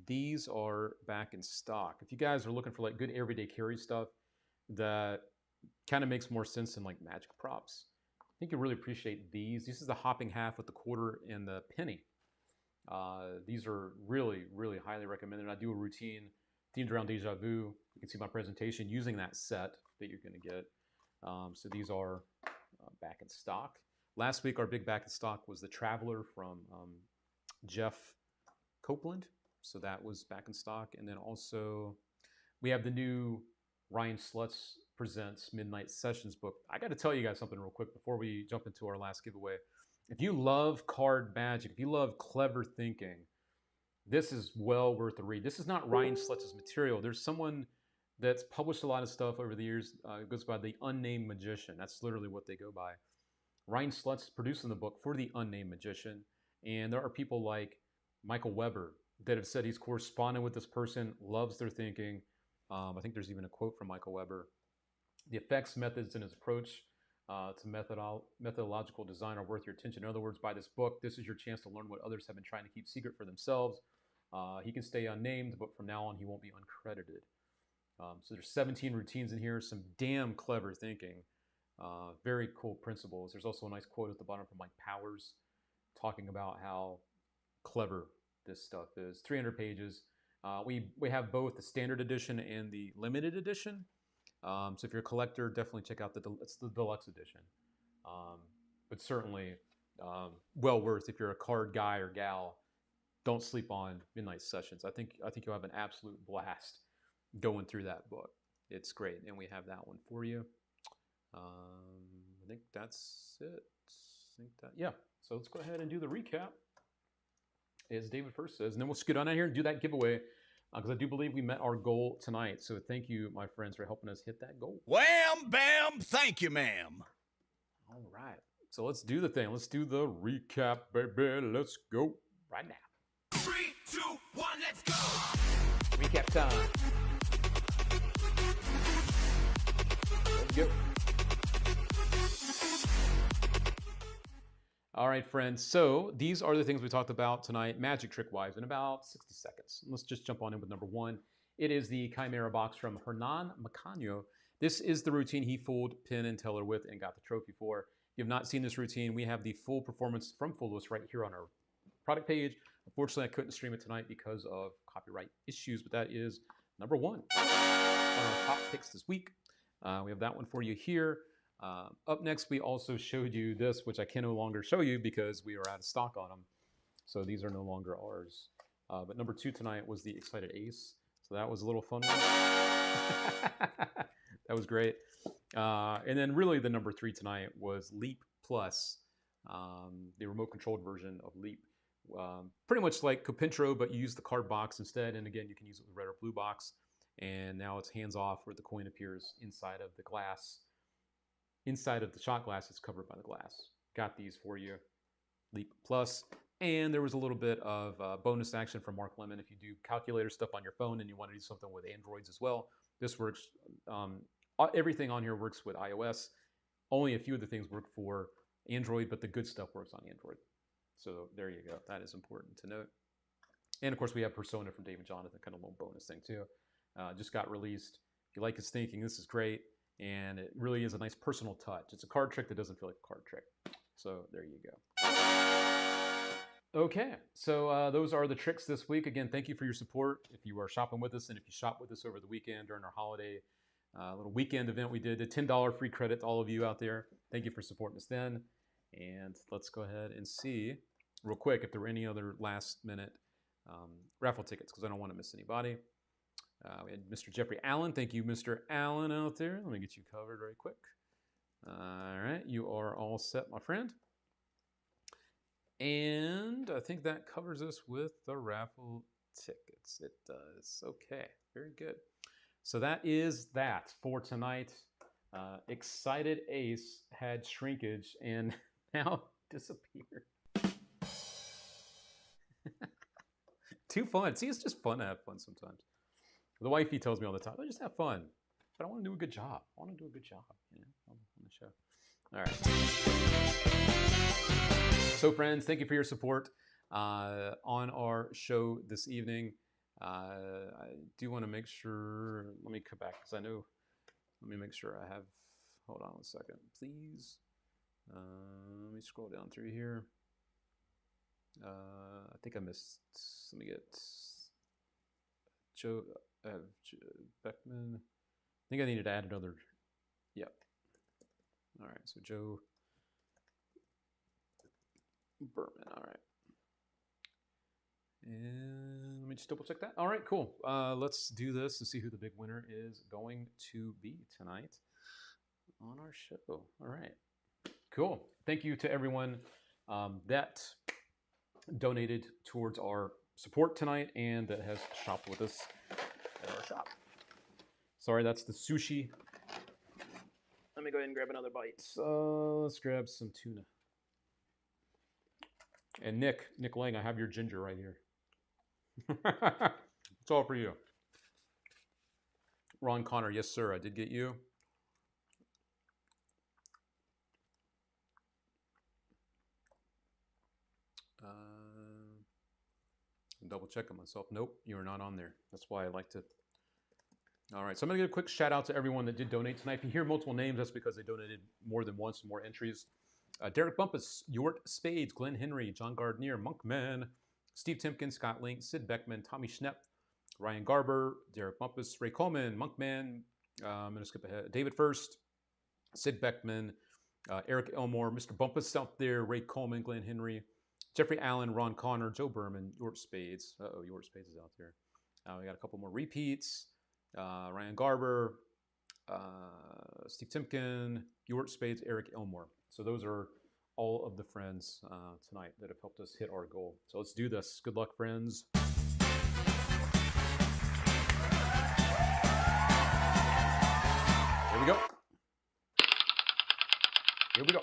These are back in stock. If you guys are looking for like good everyday carry stuff that kind of makes more sense than like magic props, I think you'll really appreciate these. This is the hopping half with the quarter and the penny. These are really, really highly recommended. I do a routine themed around Deja Vu. You can see my presentation using that set that you're going to get. So these are back in stock. Last week, our big back in stock was the Traveler from Jeff Copeland. So that was back in stock. And then also we have the new Ryan Slutz Presents Midnight Sessions book. I got to tell you guys something real quick before we jump into our last giveaway. If you love card magic, if you love clever thinking, this is well worth a read. This is not Ryan Slutz's material. There's someone that's published a lot of stuff over the years. It goes by the Unnamed Magician. That's literally what they go by. Ryan Slutz is producing the book for the Unnamed Magician. And there are people like Michael Weber that have said he's corresponded with this person, loves their thinking. I think there's even a quote from Michael Weber. The effects, methods, and his approach to methodological design are worth your attention. In other words, by this book, this is your chance to learn what others have been trying to keep secret for themselves. He can stay unnamed, but from now on, he won't be uncredited. So there's 17 routines in here, some damn clever thinking, very cool principles. There's also a nice quote at the bottom from Mike Powers talking about how clever this stuff is. 300 pages. We have both the standard edition and the limited edition. So if you're a collector, definitely check out it's the deluxe edition. But certainly well worth if you're a card guy or gal. Don't sleep on Midnight Sessions. I think you'll have an absolute blast going through that book. It's great, and we have that one for you. I think that's it. Yeah. So let's go ahead and do the recap, as David first says, and then we'll scoot on out here and do that giveaway, because I do believe we met our goal tonight. So thank you, my friends, for helping us hit that goal. Wham, bam, thank you, ma'am. All right. So let's do the thing. Let's do the recap, baby. Let's go right now. 3, 2, 1, let's go! Recap time. Let's go. All right, friends. So these are the things we talked about tonight, magic trick-wise, in about 60 seconds. Let's just jump on in with number one. It is the Chimera box from Hernan Macaño. This is the routine he fooled Penn and Teller with and got the trophy for. If you have not seen this routine, we have the full performance from Foolus right here on our product page. Unfortunately, I couldn't stream it tonight because of copyright issues, but that is number one on our top picks this week. We have that one for you here. Up next, we also showed you this, which I can no longer show you because we are out of stock on them. So these are no longer ours. But number two tonight was the Excited Ace. So that was a little fun one. That was great. And then really the number three tonight was Leap Plus, the remote controlled version of Leap. Pretty much like Copintro, but you use the card box instead. And again, you can use it with red or blue box. and now it's hands off where the coin appears inside of the glass. Inside of the shot glass, it's covered by the glass. Got these for you. Leap Plus. And there was a little bit of bonus action from Mark Lemon. If you do calculator stuff on your phone and you want to do something with Androids as well, this works. Everything on here works with iOS. Only a few of the things work for Android, but the good stuff works on Android. So there you go. That is important to note. And of course, we have Persona from Dave and Jonathan, kind of a little bonus thing too. Just got released. If you like his thinking, this is great. And it really is a nice personal touch. It's a card trick that doesn't feel like a card trick. So there you go. Okay, so those are the tricks this week. Again, thank you for your support. If you are shopping with us and if you shop with us over the weekend during our holiday little weekend event we did, a $10 free credit to all of you out there. Thank you for supporting us then. And let's go ahead and see real quick if there were any other last minute raffle tickets, because I don't want to miss anybody. We had Mr. Jeffrey Allen. Thank you, Mr. Allen, out there. Let me get you covered very quick. All right, you are all set, my friend. And I think that covers us with the raffle tickets. It does. Okay, very good. So that is that for tonight. Excited Ace had shrinkage and now disappeared. Too fun. See, it's just fun to have fun sometimes. The wifey tells me all the time, I just have fun. But I want to do a good job. I want to do a good job, you know, on the show. All right. So, friends, thank you for your support on our show this evening. I do want to make sure, let me come back because I know, let me make sure I have, hold on one second, please. Let me scroll down through here. I think I missed, let me get Joe Beckman. I think I needed to add another, yep. All right, so Joe Berman, all right. And let me just double check that. All right, cool. Let's do this and see who the big winner is going to be tonight on our show. All right, cool. Thank you to everyone that donated towards our support tonight and that has shopped with us at our shop. Sorry, that's the sushi. Let me go ahead and grab another bite. Let's grab some tuna. And Nick Lang, I have your ginger right here. It's all for you. Ron Connor, yes sir, I did get you. Double checking myself. Nope, you are not on there. That's why I like to. All right, so I'm gonna give a quick shout out to everyone that did donate tonight. If you hear multiple names, that's because they donated more than once, more entries. Derek Bumpus, Yort Spades, Glenn Henry, John Gardner, Monkman, Steve Timken, Scott Link, Sid Beckman, Tommy Schnepp, Ryan Garber, Derek Bumpus, Ray Coleman, Monkman, I'm going to skip ahead, David First, Sid Beckman, Eric Elmore, Mr. Bumpus out there, Ray Coleman, Glenn Henry, Jeffrey Allen, Ron Connor, Joe Berman, Yort Spades. Uh-oh, Yort Spades is out there. We got a couple more repeats. Ryan Garber, Steve Timken, Yort Spades, Eric Elmore. So those are all of the friends tonight that have helped us hit our goal. So let's do this. Good luck, friends. Here we go. Here we go.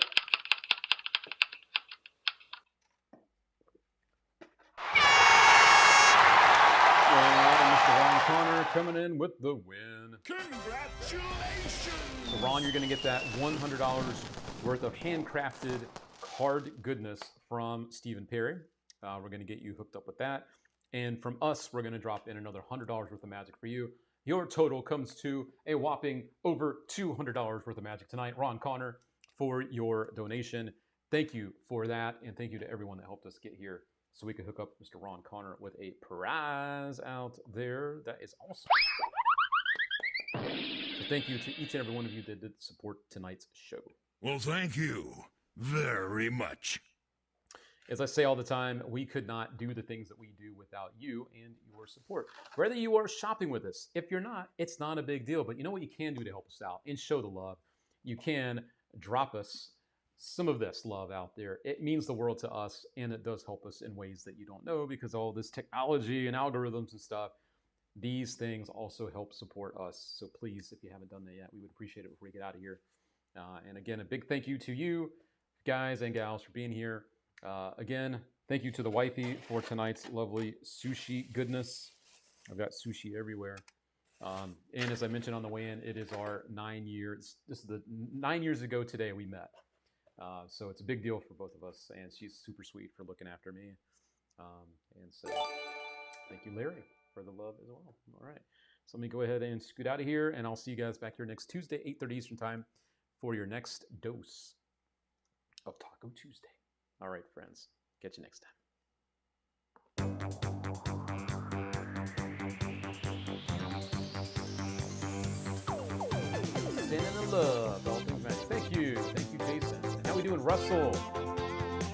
Connor coming in with the win. Congratulations! So Ron, you're going to get that $100 worth of handcrafted card goodness from Stephen Perry. We're going to get you hooked up with that. And from us, we're going to drop in another $100 worth of magic for you. Your total comes to a whopping over $200 worth of magic tonight. Ron Connor, for your donation. Thank you for that. And thank you to everyone that helped us get here so we could hook up Mr. Ron Connor with a prize out there. That is awesome. So thank you to each and every one of you that did support tonight's show. Well, thank you very much. As I say all the time, we could not do the things that we do without you and your support. Whether you are shopping with us, if you're not, it's not a big deal. But you know what you can do to help us out and show the love? You can drop us some of this love out there. It means the world to us, and it does help us in ways that you don't know because all this technology and algorithms and stuff, These things also help support us. So please, if you haven't done that yet, we would appreciate it before we get out of here. And again, a big thank you to you guys and gals for being here. Again, thank you to the wifey for tonight's lovely sushi goodness. I've got sushi everywhere. And as I mentioned on the way in, it is our 9 years. This is the 9 years ago today we met. So it's a big deal for both of us, and she's super sweet for looking after me. And so thank you, Larry, for the love as well. All right. So let me go ahead and scoot out of here, and I'll see you guys back here next Tuesday, 8:30 Eastern Time, for your next dose of Taco Tuesday. All right, friends. Catch you next time. Standing in love, all things magic. Thank you, Jason. And how we doing, Russell?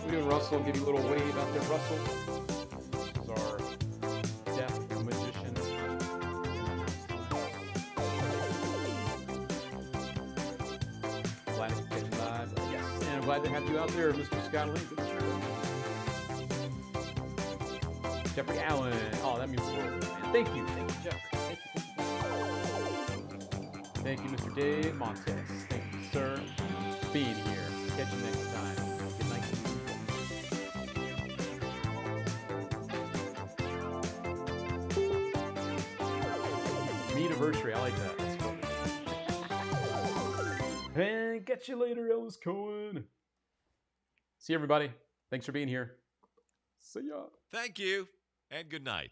We doing, Russell? Give you a little wave out there, Russell. This is our deaf magician. Glad to catch you live. Yes, and I'm glad to have you out there, Mr. Scott Lee. Good to see you. Jeffrey Allen. Oh, that means the world, man. Thank you, Jeffrey. Thank you. Thank you, Mr. Dave Montes. Thank you, sir, for being here. Catch you next time. Good night. Me-anniversary, I like that. That's cool. And catch you later, Ellis Cohen. See you, everybody. Thanks for being here. See ya. Thank you, and good night.